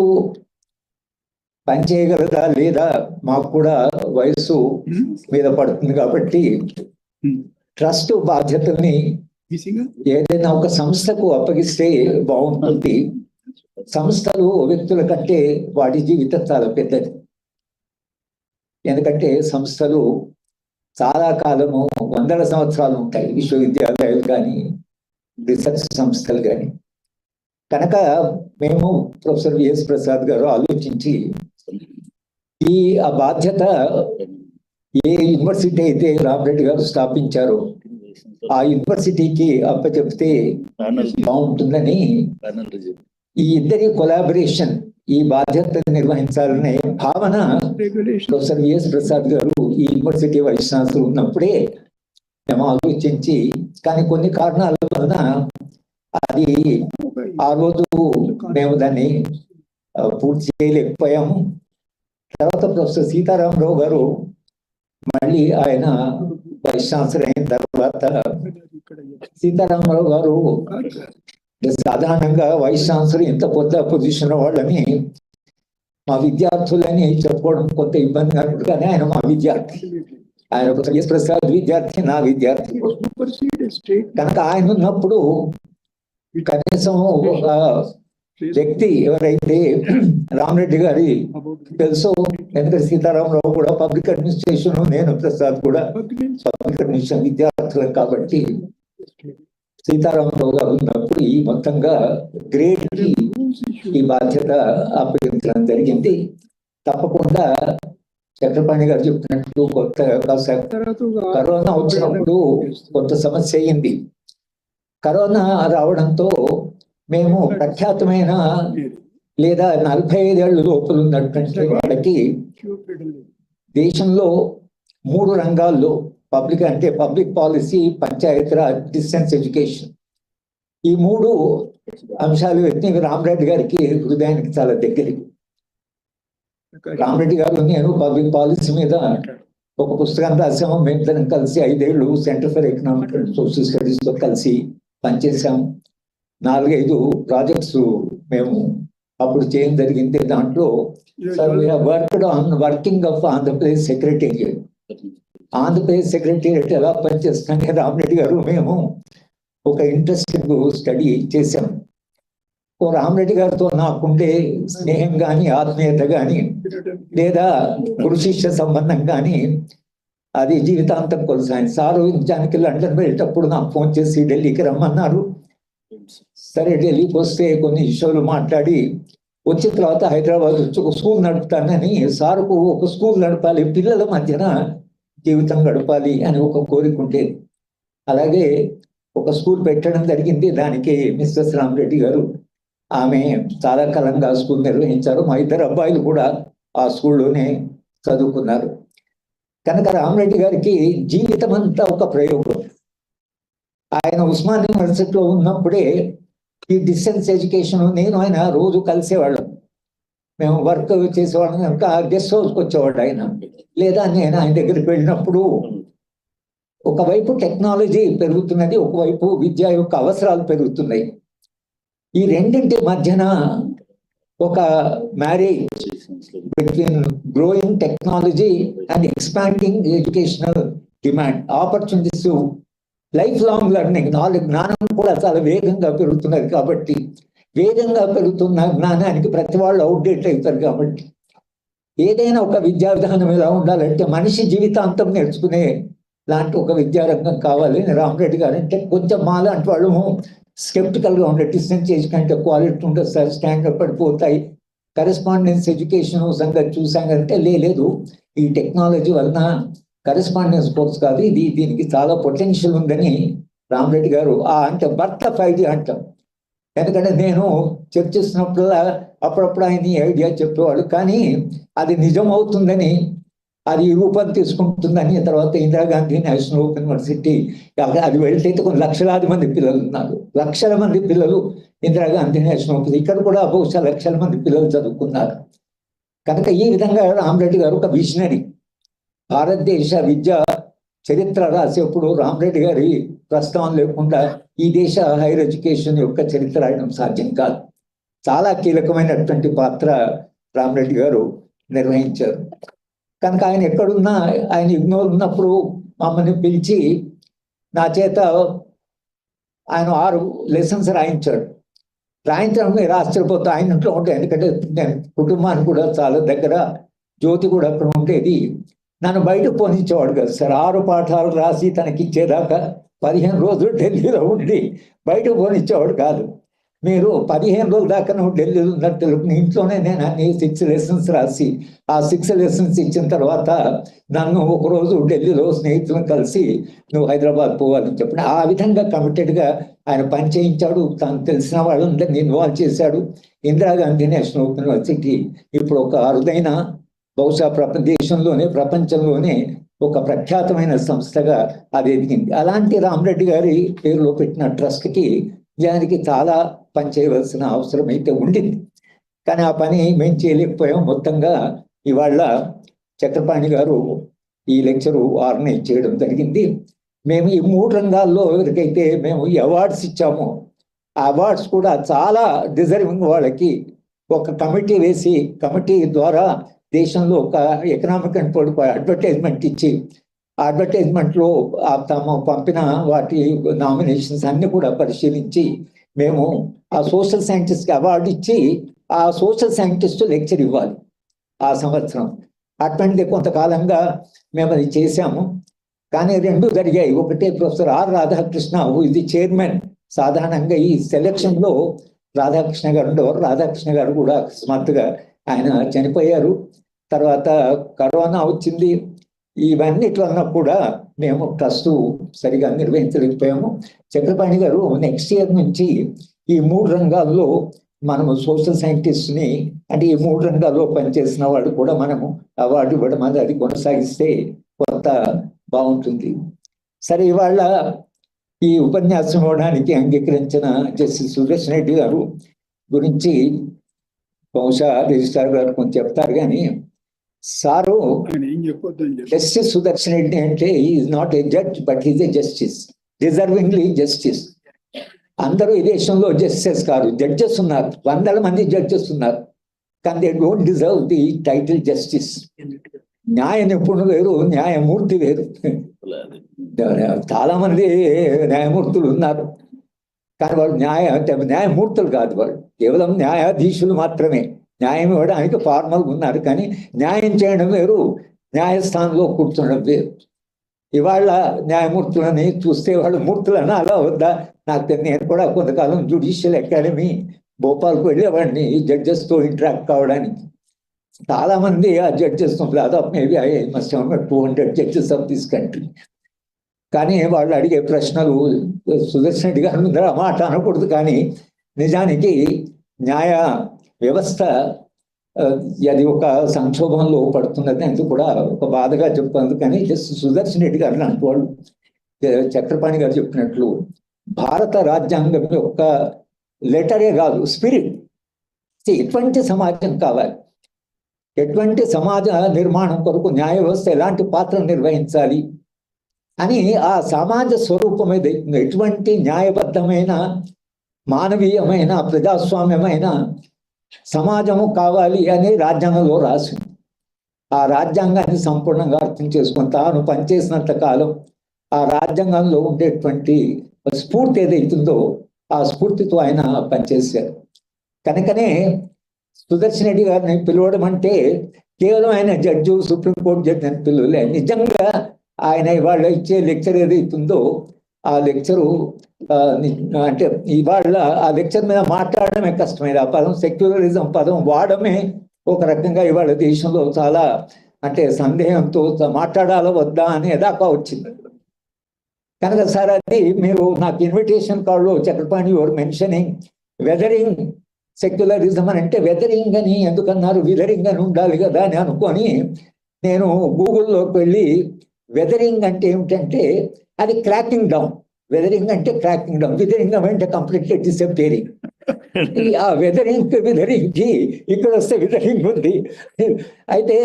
పనిచేయగలదా లేదా మాకు కూడా వయసు మీద పడుతుంది కాబట్టి ట్రస్ట్ బాధ్యతల్ని ఏదైనా ఒక సంస్థకు అప్పగిస్తే బాగుంటుంది. సంస్థలు వ్యక్తుల కంటే వాటి జీవితం చాలా పెద్దది. ఎందుకంటే సంస్థలు చాలా కాలము, 100 సంవత్సరాలు ఉంటాయి, విశ్వవిద్యాలయాలు కానీ రీసెర్చ్ సంస్థలు కానీ. కనుక మేము ప్రొఫెసర్ విఎస్ ప్రసాద్ గారు ఆలోచించి ఆ బాధ్యత ఏ యూనివర్సిటీ అయితే రామరెడ్డి గారు స్థాపించారో ఆ యూనివర్సిటీకి అప్పచెప్తే బాగుంటుందని ఈ ఇద్దరి కొలాబరేషన్ ఈ బాధ్యతను నిర్వహించాలనే భావన ప్రొఫెసర్ విఎస్ ప్రసాద్ గారు ఈ యూనివర్సిటీ వైస్ ఛాన్సలర్ ఉన్నప్పుడే మేము ఆలోచించి, కానీ కొన్ని కారణాల వలన అది ఆ రోజు మేము దాన్ని పూర్తి చేయలేకపోయాము. తర్వాత ప్రొఫెసర్ సీతారామరావు గారు మళ్ళీ ఆయన వైస్ ఛాన్సలర్ అయిన తర్వాత సీతారామరావు గారు సాధారణంగా వైస్ ఛాన్సలర్ ఇంత పెద్ద పొజిషన్ వాళ్ళని మా విద్యార్థులని చెప్పుకోవడం కొంత ఇబ్బందిగా ఉంటుంది, కానీ ఆయన మా విద్యార్థి. ఆయన ఒక ఎస్ ప్రసాద్ విద్యార్థి, నా విద్యార్థి. కనుక ఆయన ఉన్నప్పుడు కనీసం ఒక వ్యక్తి ఎవరైతే రామరెడ్డి గారి తెలుసు, ఎందుకంటే సీతారామరావు కూడా పబ్లిక్ అడ్మినిస్ట్రేషన్, నేను ప్రసాద్ కూడా పబ్లిక్ అడ్మినిస్ట్రేషన్ విద్యార్థులం కాబట్టి సీతారామరావు గారు ఉన్నప్పుడు ఈ మొత్తంగా గ్రేడ్ కి ఈ బాధ్యత అప్పగించడం జరిగింది. తప్పకుండా చక్రపాణి గారు చెప్పినట్టు కరోనా వచ్చినప్పుడు కొంత సమస్య అయింది. కరోనా రావడంతో మేము ప్రఖ్యాతమైన లేదా 45 ఏళ్ళ లోపల ఉన్నటువంటి వాళ్ళకి దేశంలో 3 రంగాల్లో పబ్లిక్ అంటే public policy, Panchayati Raj, distance education, ఈ 3 అంశాలు రామరెడ్డి గారికి హృదయానికి చాలా దగ్గరి. రామరెడ్డి గారు నేను పబ్లిక్ పాలసీ మీద ఒక పుస్తకం రాసాము. మేమిద్దరం కలిసి 5 ఏళ్ళు centre for economic and social studies తో కలిసి పనిచేసాం. 4-5 ప్రాజెక్ట్స్ మేము అప్పుడు చేయడం జరిగింది. దాంట్లో working of Andhra Pradesh secretariat. Andhra Pradesh secretariat ఎలా పనిచేస్తుంటే రామరెడ్డి గారు మేము ఒక ఇంట్రెస్టింగ్ స్టడీ చేశాం. రామరెడ్డి గారితో నాకుండే స్నేహం కానీ, ఆత్మీయత కానీ, లేదా గురు శిష్య సంబంధం కానీ అది జీవితాంతం కొనసాగింది. సారు నిజానికి లండన్ వెళ్ళేటప్పుడు నాకు ఫోన్ చేసి ఢిల్లీకి రమ్మన్నారు. సరే ఢిల్లీకి వస్తే కొన్ని విషయాలు మాట్లాడి వచ్చిన తర్వాత హైదరాబాద్ వచ్చి ఒక స్కూల్ నడుపుతానని, సారుకు ఒక స్కూల్ నడపాలి, పిల్లల మధ్యన జీవితం గడపాలి అని ఒక కోరిక ఉండేది. అలాగే ఒక స్కూల్ పెట్టడం జరిగింది. దానికి మిస్సెస్ రామరెడ్డి గారు ఆమె చాలా కాలంగా స్కూల్ నిర్వహించారు. మా 2 అబ్బాయిలు కూడా ఆ స్కూల్లోనే చదువుకున్నారు. కనుక రామరెడ్డి గారికి జీవితం అంతా ఒక ప్రయోగం. ఆయన ఉస్మాన్ యూనివర్సిటీలో ఉన్నప్పుడే ఈ డిస్టెన్స్ ఎడ్యుకేషన్ నేను ఆయన రోజు కలిసేవాళ్ళం. మేము వర్క్ చేసేవాళ్ళం కనుక గెస్ట్ హౌస్కి వచ్చేవాడు ఆయన, లేదా నేను ఆయన దగ్గరికి వెళ్ళినప్పుడు ఒకవైపు టెక్నాలజీ పెరుగుతున్నది, ఒకవైపు విద్య యొక్క అవసరాలు పెరుగుతున్నాయి. ఈ రెండింటి మధ్యన ఒక marriage between growing technology and expanding educational demand, opportunities, life long learning, జ్ఞానం కూడా చాలా వేగంగా పెరుగుతున్నది. కాబట్టి వేగంగా పెరుగుతున్న జ్ఞానానికి ప్రతి వాళ్ళు అవుట్డేట్ అవుతారు. కాబట్టి ఏదైనా ఒక విద్యా విధానం ఎలా ఉండాలంటే మనిషి జీవితాంతం నేర్చుకునే లాంటి ఒక విద్యారంగం కావాలి. రామరెడ్డి గారు అంటే కొంచెం మాలాంటి వాళ్ళము స్కెప్టికల్గా ఉండే, డిస్టెన్స్ ఎడ్యుకేషన్ క్వాలిటీ ఉంటుంది సార్, స్టాండర్డ్ పడిపోతాయి, కరెస్పాండెన్స్ ఎడ్యుకేషన్ సంగతి చూసామంటే లేదు, ఈ టెక్నాలజీ వలన కరెస్పాండెన్స్ కోర్స్ కాదు ఇది, దీనికి చాలా పొటెన్షియల్ ఉందని రామరెడ్డి గారు అంటే బర్త్ ఆఫ్ ఐడియా అంటాం. ఎందుకంటే నేను చర్చిస్తున్నప్పుడల్లా అప్పుడప్పుడు ఆయన ఈ ఐడియా చెప్పేవాడు, కానీ అది నిజం అవుతుందని, అది రూపం తీసుకుంటుందని తర్వాత ఇందిరాగాంధీ నేషనల్ ఓపెన్ యూనివర్సిటీ అది వెళ్తే కొన్ని లక్షలాది మంది పిల్లలు ఉన్నారు, లక్షల మంది పిల్లలు ఇందిరాగాంధీ నేషనల్ ఓపెన్, ఇక్కడ కూడా బహుశా లక్షల మంది పిల్లలు చదువుకున్నారు. కనుక ఈ విధంగా రామరెడ్డి గారు ఒక విజనరీ. భారతదేశ విద్య చరిత్ర రాసేప్పుడు రామరెడ్డి గారి ప్రస్తావన లేకుండా ఈ దేశ హైయర్ ఎడ్యుకేషన్ యొక్క చరిత్ర రాయడం సాధ్యం కాదు. చాలా కీలకమైనటువంటి పాత్ర రామరెడ్డి గారు నిర్వహించారు. కనుక ఆయన ఎక్కడున్నా, ఆయన ఇగ్నోర్ ఉన్నప్పుడు మమ్మల్ని పిలిచి నా చేత ఆయన 6 లెసన్స్ రాయించాడు. రాయించడం మీరు ఆశ్చర్యపోతే ఆయన ఇంట్లో ఉంటే, ఎందుకంటే నేను కుటుంబానికి కూడా చాలా దగ్గర, జ్యోతి కూడా అక్కడ ఉండేది. నన్ను బయటకు పోనిచ్చేవాడు కదా సార్. 6 పాఠాలు రాసి తనకి ఇచ్చేదాకా 15 రోజులు ఢిల్లీలో ఉండి బయటకు పోనిచ్చేవాడు కాదు. మీరు 15 రోజుల దాకా నువ్వు ఢిల్లీలో ఉన్నట్టు ఇంట్లోనే నేను అన్ని 6 లెసన్స్ రాసి ఆ 6 లెసన్స్ ఇచ్చిన తర్వాత నన్ను ఒకరోజు ఢిల్లీలో స్నేహితులను కలిసి నువ్వు హైదరాబాద్ పోవాలని చెప్పిన ఆ విధంగా కమిటెడ్గా ఆయన పని చేయించాడు. తను తెలిసిన వాళ్ళందరినీ ఇన్వాల్వ్ చేశాడు. ఇందిరాగాంధీ నేషనల్ ఓపెన్ యూనివర్సిటీ ఇప్పుడు ఒక అరుదైన, బహుశా దేశంలోనే ప్రపంచంలోనే ఒక ప్రఖ్యాతమైన సంస్థగా అది ఎదిగింది. అలాంటి రామరెడ్డి గారి పేరులో పెట్టిన ట్రస్ట్కి దానికి చాలా పని చేయవలసిన అవసరం అయితే ఉండింది. కానీ ఆ పని మేము చేయలేకపోయాం. మొత్తంగా ఇవాళ చక్రపాణి గారు ఈ లెక్చరు ఆర్గనైజ్ చేయడం జరిగింది. మేము ఈ 3 రంగాల్లో ఎవరికైతే మేము ఈ అవార్డ్స్ ఇచ్చామో ఆ అవార్డ్స్ కూడా చాలా డిజర్వింగ్ వాళ్ళకి ఒక కమిటీ వేసి, కమిటీ ద్వారా దేశంలో ఒక ఎకనామిక్ అండ్ పొలిటికల్ అడ్వర్టైజ్మెంట్ ఇచ్చి, అడ్వర్టైజ్మెంట్లో తాము పంపిన వాటి నామినేషన్స్ అన్ని కూడా పరిశీలించి మేము ఆ సోషల్ సైంటిస్ట్కి అవార్డు ఇచ్చి ఆ సోషల్ సైంటిస్ట్ లెక్చర్ ఇవ్వాలి ఆ సంవత్సరం. అటువంటిది కొంతకాలంగా మేము అది చేశాము. కానీ 2 జరిగాయి. ఒకటే ప్రొఫెసర్ ఆర్ రాధాకృష్ణ ఇది చైర్మన్. సాధారణంగా ఈ సెలక్షన్లో రాధాకృష్ణ గారు ఉండేవారు. రాధాకృష్ణ గారు కూడా అకస్మాత్తుగా ఆయన చనిపోయారు. తర్వాత కరోనా వచ్చింది. ఇవన్నిటి వలన కూడా మేము ట్రస్ట్ సరిగా నిర్వహించలేకపోయాము. చక్రపాణి గారు నెక్స్ట్ ఇయర్ నుంచి ఈ 3 రంగాల్లో మనము సోషల్ సైంటిస్ట్ని, అంటే ఈ 3 రంగాల్లో పనిచేసిన వాడు కూడా మనము అవార్డు ఇవ్వడం అది కొనసాగిస్తే కొంత బాగుంటుంది. సరే, ఇవాళ ఈ ఉపన్యాసం ఇవ్వడానికి అంగీకరించిన జస్టిస్ సుదర్శన్ రెడ్డి గారు గురించి బహుశా రిజిస్ట్రార్ గారు కొంచెం చెప్తారు. కానీ సారు జస్టిస్ సుదర్శన్ రెడ్డి అంటే is not a judge but is a justice, deservingly justice. అందరూ ఈ దేశంలో జస్టిస్ కాదు, జడ్జెస్ ఉన్నారు, 100 మంది జడ్జెస్ ఉన్నారు. కానీ they don't deserve the title justice. న్యాయ నిపుణులు వేరు, న్యాయమూర్తి వేరు. చాలా మంది న్యాయమూర్తులు ఉన్నారు, కానీ వాళ్ళు న్యాయమూర్తులు కాదు, వాళ్ళు కేవలం న్యాయాధీశులు మాత్రమే. న్యాయం ఇవ్వడానికి ఫార్మల్ ఉన్నారు, కానీ న్యాయం చేయడం వేరు, న్యాయస్థానంలో కూర్చోవడం వేరు. ఇవాళ న్యాయమూర్తులని చూస్తే వాళ్ళు మూర్తులని అలా వద్దా నాకు. నేను కూడా కొంతకాలం జ్యుడిషియల్ అకాడమీ భోపాల్కు వెళ్ళేవాడిని జడ్జెస్తో ఇంటరాక్ట్ కావడానికి. చాలా మంది ఆ జడ్జెస్ దాదాపు maybe I must have 200 judges of this country. కానీ వాళ్ళు అడిగే ప్రశ్నలు సుదర్శన్ రెడ్డి గారి ముందర మాట అనకూడదు, కానీ నిజానికి న్యాయ వ్యవస్థ అది ఒక సంక్షోభంలో పడుతున్నది. అందుకు కూడా ఒక బాధగా చెప్తుంది. కానీ జస్ట్ సుదర్శన్ రెడ్డి గారు లాంటి వాళ్ళు, చక్రపాణి గారు చెప్పినట్లు భారత రాజ్యాంగం యొక్క లెటరే కాదు, స్పిరిట్. ఎటువంటి సమాజం కావాలి, ఎటువంటి సమాజ నిర్మాణం కొరకు న్యాయ వ్యవస్థ ఎలాంటి పాత్ర నిర్వహించాలి అని ఆ సమాజ స్వరూపం ఏదైతుందో, ఎటువంటి న్యాయబద్ధమైన మానవీయమైన ప్రజాస్వామ్యమైన సమాజము కావాలి అని రాజ్యాంగంలో రాసింది. ఆ రాజ్యాంగాన్ని సంపూర్ణంగా అర్థం చేసుకుని తాను పనిచేసినంత కాలం ఆ రాజ్యాంగంలో ఉండేటువంటి స్ఫూర్తి ఏదైతుందో ఆ స్ఫూర్తితో ఆయన పనిచేశారు. కనుకనే సుదర్శన్ రెడ్డి గారిని పిలవడం అంటే కేవలం ఆయన జడ్జి, సుప్రీంకోర్టు జడ్జి అని పిలవలే. నిజంగా ఆయన ఇవాళ ఇచ్చే లెక్చర్ ఏదైతుందో ఆ లెక్చరు అంటే ఇవాళ ఆ లెక్చర్ మీద మాట్లాడడమే కష్టమైంది. ఆ పదం సెక్యులరిజం పదం వాడమే ఒక రకంగా ఇవాళ దేశంలో చాలా అంటే సందేహంతో మాట్లాడాలా వద్దా అనే దాకా వచ్చింది. కనుక సార్ అది మీరు నాకు ఇన్విటేషన్ కార్డులో Chakrapani your mentioning weathering secularism అని అంటే వెదరింగ్ అని ఎందుకన్నారు, విదరింగ్ అని ఉండాలి కదా అని అనుకొని నేను గూగుల్లోకి వెళ్ళి వెదరింగ్ అంటే ఏమిటంటే అది క్రాకింగ్ డౌన్. వెదరింగ్ అంటే క్రాకింగ్ డౌన్, విదరింగ్ అంటే కంప్లీట్లీ డిసప్పేరింగ్. ఆ వెదరింగ్ విదరింగ్కి ఇక్కడ వస్తే విదరింగ్ ఉంది. అయితే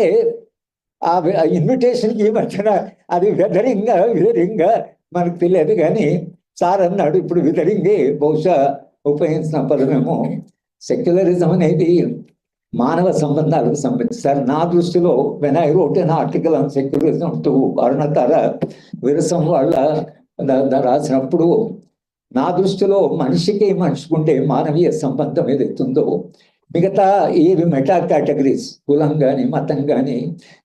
ఆ ఇన్విటేషన్కి ఈ మధ్యన అది వెదరింగ్ విదరింగ్ మనకు తెలియదు, కానీ సార్ అన్నాడు ఇప్పుడు విదరింగే బహుశా ఉపయోగించిన పదమేమో. సెక్యులరిజం అనేది మానవ సంబంధాలకు సంబంధించి సార్ నా దృష్టిలో when I wrote an article on secularism to Arunatara Virasam వాళ్ళ రాసినప్పుడు నా దృష్టిలో మనిషికి మనిషికుండే మానవీయ సంబంధం ఏదైతుందో మిగతా ఏవి మెటా కేటగిరీస్, కులం కానీ మతం కానీ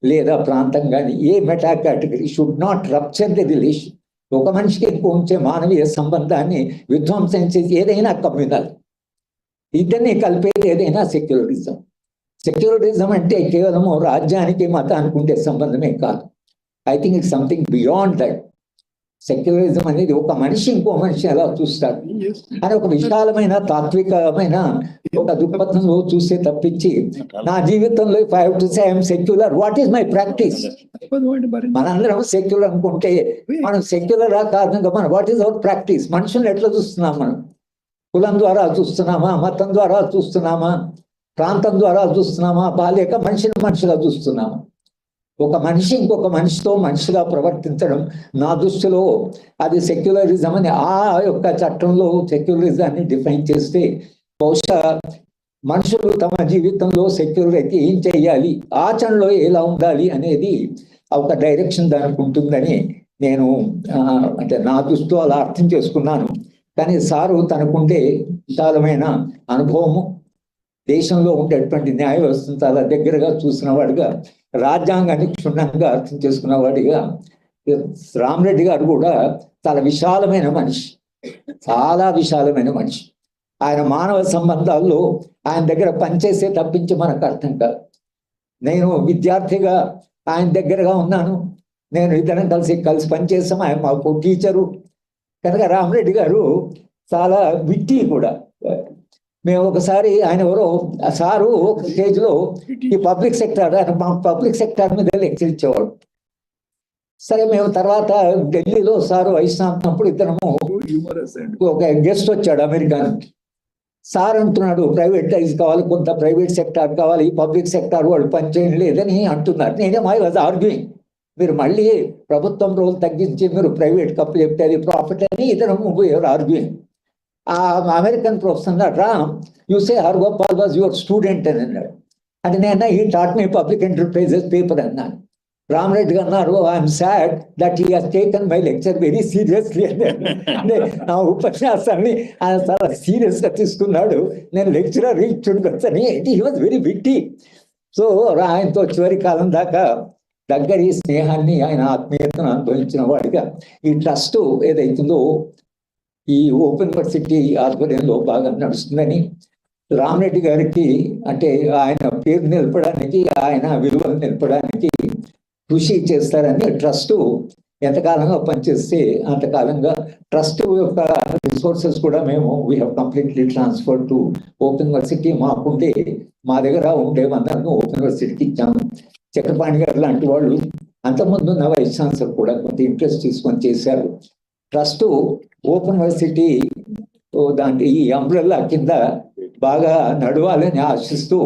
లేదా ప్రాంతం కానీ, a meta category should not rupture the relation. ఒక మనిషికి ఉంచే మానవీయ సంబంధాన్ని విధ్వంసం చేసి ఏదైనా కమ్యూనల్, ఇద్దరిని కలిపేది ఏదైనా సెక్యులరిజం. సెక్యులరిజం అంటే కేవలము రాజ్యానికి మతానికి ఉండే సంబంధమే కాదు. I think it's something beyond that. Secularism అనేది ఒక మనిషి ఇంకో మనిషి ఎలా చూస్తాడు అని ఒక విశాలమైన తాత్వికమైన ఒక దృక్పథంలో చూసే తప్పించి నా జీవితంలో if I have to say I'm secular, what is my practice? మనందరం సెక్యులర్ అనుకుంటే మనం సెక్యులర్ కారణంగా మనం వాట్ ఈస్ అవర్ ప్రాక్టీస్? మనుషుల్ని ఎట్లా చూస్తున్నాం మనం? కులం ద్వారా చూస్తున్నామా, మతం ద్వారా చూస్తున్నామా, ప్రాంతం ద్వారా చూస్తున్నామా, లేక మనిషిని మనిషిగా చూస్తున్నామా? ఒక మనిషి ఇంకొక మనిషితో మనిషిగా ప్రవర్తించడం నా దృష్టిలో అది సెక్యులరిజం అని ఆ యొక్క చట్టంలో సెక్యులరిజాన్ని డిఫైన్ చేస్తే బహుశా మనుషులు తమ జీవితంలో సెక్యులర్ అయితే ఏం చేయాలి, ఆచరణలో ఎలా ఉండాలి అనేది ఒక డైరెక్షన్ దానికి ఉంటుందని నేను అంటే నా దృష్టిలో అలా అర్థం చేసుకున్నాను. కానీ సారు తనకుండే విశాలమైన అనుభవము, దేశంలో ఉండేటువంటి న్యాయ వ్యవస్థను చాలా దగ్గరగా చూసిన వాడిగా, రాజ్యాంగాన్ని క్షుణ్ణంగా అర్థం చేసుకున్న వాడిగా, రామరెడ్డి గారు కూడా చాలా విశాలమైన మనిషి, చాలా విశాలమైన మనిషి. ఆయన మానవ సంబంధాల్లో ఆయన దగ్గర పనిచేసే తప్పించి మనకు అర్థం కాదు. నేను విద్యార్థిగా ఆయన దగ్గరగా ఉన్నాను, నేను ఇద్దరం కలిసి పనిచేస్తాం. ఆయన మాకు టీచరు కనుక రామరెడ్డి గారు చాలా విట్టి కూడా. మేము ఒకసారి ఆయన ఎవరో సారు ఒక స్టేజ్లో ఈ పబ్లిక్ సెక్టార్, ఆయన మా పబ్లిక్ సెక్టార్ మీద లెక్చర్ ఇచ్చేవాడు. సరే మేము తర్వాత ఢిల్లీలో సారు వైష్ణప్పుడు ఇద్దరము ఒక గెస్ట్ వచ్చాడు అమెరికా నుంచి. సార్ అంటున్నాడు ప్రైవేటైజ్ కావాలి, కొంత ప్రైవేట్ సెక్టార్ కావాలి, పబ్లిక్ సెక్టార్ వాళ్ళు పనిచేయడం లేదని అంటున్నారు. నేనేమో ఐ వాజ్ ఆర్గ్యూయింగ్, మీరు మళ్ళీ ప్రభుత్వం రోజులు తగ్గించి మీరు ప్రైవేట్ కప్పు చెప్తే అది ప్రాఫిట్ అని ఇద్దరము ఆర్గ్యూయింగ్. ఆ అమెరికన్ ప్రొఫెసర్ అన్నాడు, Ram you say Hargopal was your student అని అన్నాడు. అంటే నేను ఈ taught me public enterprises paper అన్నాను. రామరెడ్డి అన్నారు, I'm sad that he has taken my lecture very seriously అన్నాడు. అంటే నా ఉపన్యాసాన్ని ఆయన చాలా సీరియస్గా తీసుకున్నాడు. నేను లెక్చరర్ ఇచ్చుడుకొచ్చని he was very witty. So ఆయనతో చివరి కాలం దాకా దగ్గరి స్నేహాన్ని, ఆయన ఆత్మీయతను అనుభవించిన వాడిగా ఈ ట్రస్ట్ ఏదైతుందో ఈ ఓపెన్ యూనివర్సిటీ ఆధ్వర్యంలో బాగా నడుస్తుందని, రామరెడ్డి గారికి అంటే ఆయన పేరు నిలపడానికి, ఆయన విలువలు నిలపడానికి కృషి చేస్తారని ట్రస్ట్ ఎంతకాలంగా పనిచేస్తే అంతకాలంగా ట్రస్ట్ యొక్క రిసోర్సెస్ కూడా మేము we have completely transfer to open university. మాకుండే మా దగ్గర ఉండేవన్నీ ఓపెన్ యూనివర్సిటీకి ఇచ్చాము. చక్రపాణి గారు లాంటి వాళ్ళు అంతకుముందు ఉన్న వైస్ ఛాన్సలర్ కూడా కొంత ఇంట్రెస్ట్ తీసుకొని చేశారు. ట్రస్ట్ ఓపెన్ యూనివర్సిటీ దాంట్లో ఈ అంబ్రెల్లా కింద బాగా నడవాలని ఆశిస్తూ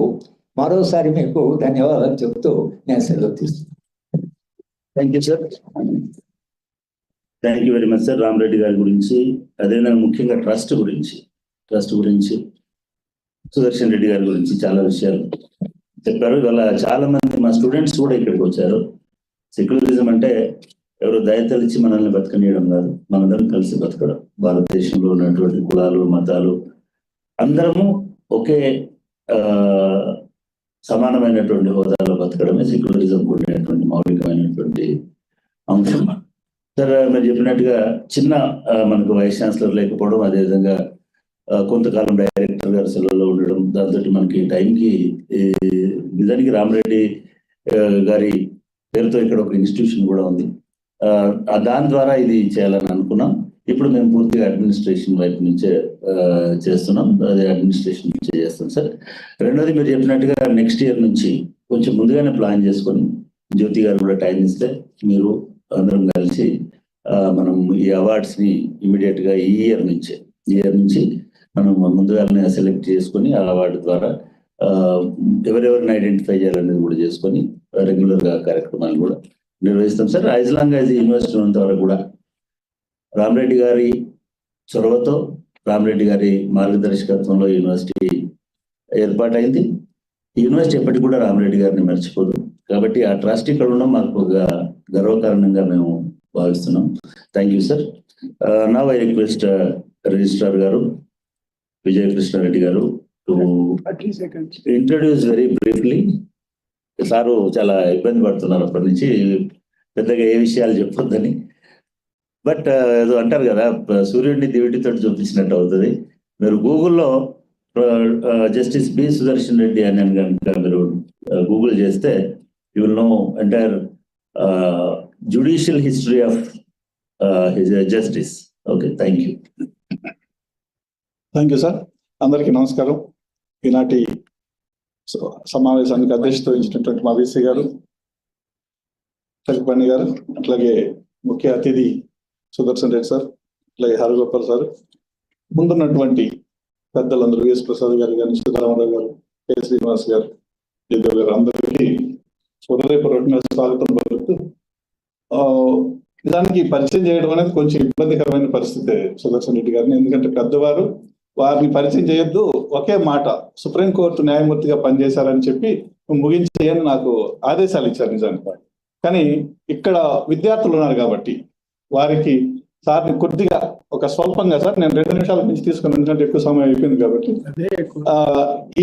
మరోసారి మీకు ధన్యవాదాలు చెప్తూ నేను సెలవు తీసుకున్నాను. Thank you sir. Thank you very much sir. Rama Reddy గారి గురించి, అదేవిధంగా ముఖ్యంగా ట్రస్ట్ గురించి సుదర్శన్ రెడ్డి గారి గురించి చాలా విషయాలు చెప్పారు. ఇవాళ చాలా మంది మా స్టూడెంట్స్ కూడా ఇక్కడికి వచ్చారు. సెక్యులరిజం అంటే ఎవరు దయతలిచి మనల్ని బతకనీయడం కాదు, మనందరం కలిసి బతకడం. భారతదేశంలో ఉన్నటువంటి కులాలు, మతాలు అందరము ఒకే సమానమైనటువంటి హోదాలో బతకడమే సెక్యులరిజం ఉండేటువంటి మౌలికమైనటువంటి అంశం. సార్ మీరు చెప్పినట్టుగా చిన్న మనకు వైస్ ఛాన్సలర్ లేకపోవడం, అదేవిధంగా కొంతకాలం డైరెక్టర్ గారు సెలవులో ఉండడం, దాంతో మనకి టైంకి నిజానికి రామరెడ్డి గారి పేరుతో ఇక్కడ ఒక ఇన్స్టిట్యూషన్ కూడా ఉంది. దాని ద్వారా ఇది చేయాలని అనుకున్నాం. ఇప్పుడు మేము పూర్తిగా అడ్మినిస్ట్రేషన్ వైపు నుంచే చేస్తున్నాం, అదే అడ్మినిస్ట్రేషన్ నుంచే చేస్తాం సార్. రెండోది మీరు చెప్పినట్టుగా నెక్స్ట్ ఇయర్ నుంచి కొంచెం ముందుగానే ప్లాన్ చేసుకొని జ్యోతి గారు కూడా టైం ఇస్తే మీరు అందరం కలిసి మనం ఈ అవార్డ్స్ని ఇమీడియట్గా ఈ ఇయర్ నుంచి మనం ముందుగానే సెలెక్ట్ చేసుకొని ఆ అవార్డు ద్వారా ఎవరెవరిని ఐడెంటిఫై చేయాలనేది కూడా చేసుకొని రెగ్యులర్గా కార్యక్రమాలు కూడా నిర్వహిస్తాం sir. As long as university ఉన్నంత వరకు కూడా రామరెడ్డి గారి చొరవతో, రామరెడ్డి గారి మార్గదర్శకత్వంలో యూనివర్సిటీ ఏర్పాటైంది. యూనివర్సిటీ ఎప్పటికి కూడా రామరెడ్డి గారిని మర్చిపోదు. కాబట్టి ఆ ట్రస్ట్ ఇక్కడ ఉండడం మాకు ఒక గర్వకారణంగా మేము భావిస్తున్నాం. Thank you sir. Now I request registrar గారు విజయ కృష్ణారెడ్డి గారు to introduce very briefly. Sir చాలా ఇబ్బంది పడుతున్నారు అప్పటి నుంచి, పెద్దగా ఏ విషయాలు చెప్పొద్దని. బట్ ఏదో అంటారు కదా, సూర్యుడిని దివిటితో చూపించినట్టు అవుతుంది. మీరు గూగుల్లో జస్టిస్ బి సుదర్శన్ రెడ్డి అని కనుక మీరు గూగుల్ చేస్తే you will know entire judicial history of his justice. Okay, thank you. Thank you sir. అందరికీ నమస్కారం. ఈనాటి సమావేశానికి అధ్యక్షత వహించినటువంటి మా వీసీ గారు, చక్రపాణి గారు, అట్లాగే ముఖ్య అతిథి సుదర్శన్ రెడ్డి సార్, అట్లాగే హరగోపాల్ సార్, ముందున్నటువంటి పెద్దలందరూ విఎస్ ప్రసాద్ గారు కానీ, సీతారామరావు గారు, కె శ్రీనివాస్ గారు, జయదేవ్ గారు, అందరికీ హృదయపూర్వకంగా స్వాగతం పలుకుతూ నిజానికి పరిచయం చేయడం అనేది కొంచెం ఇబ్బందికరమైన పరిస్థితి సుదర్శన్ రెడ్డి గారిని. ఎందుకంటే పెద్దవారు, వారిని పరిచయం చేయొద్దు, ఒకే మాట సుప్రీంకోర్టు న్యాయమూర్తిగా పనిచేశారని చెప్పి ముగించేయని నాకు ఆదేశాలు ఇచ్చారు నిజానికి. కానీ ఇక్కడ విద్యార్థులు ఉన్నారు కాబట్టి వారికి సార్ని కొద్దిగా ఒక స్వల్పంగా, సార్ నేను 2 నిమిషాల నుంచి తీసుకున్నాను ఎందుకంటే ఎక్కువ సమయం అయిపోయింది కాబట్టి,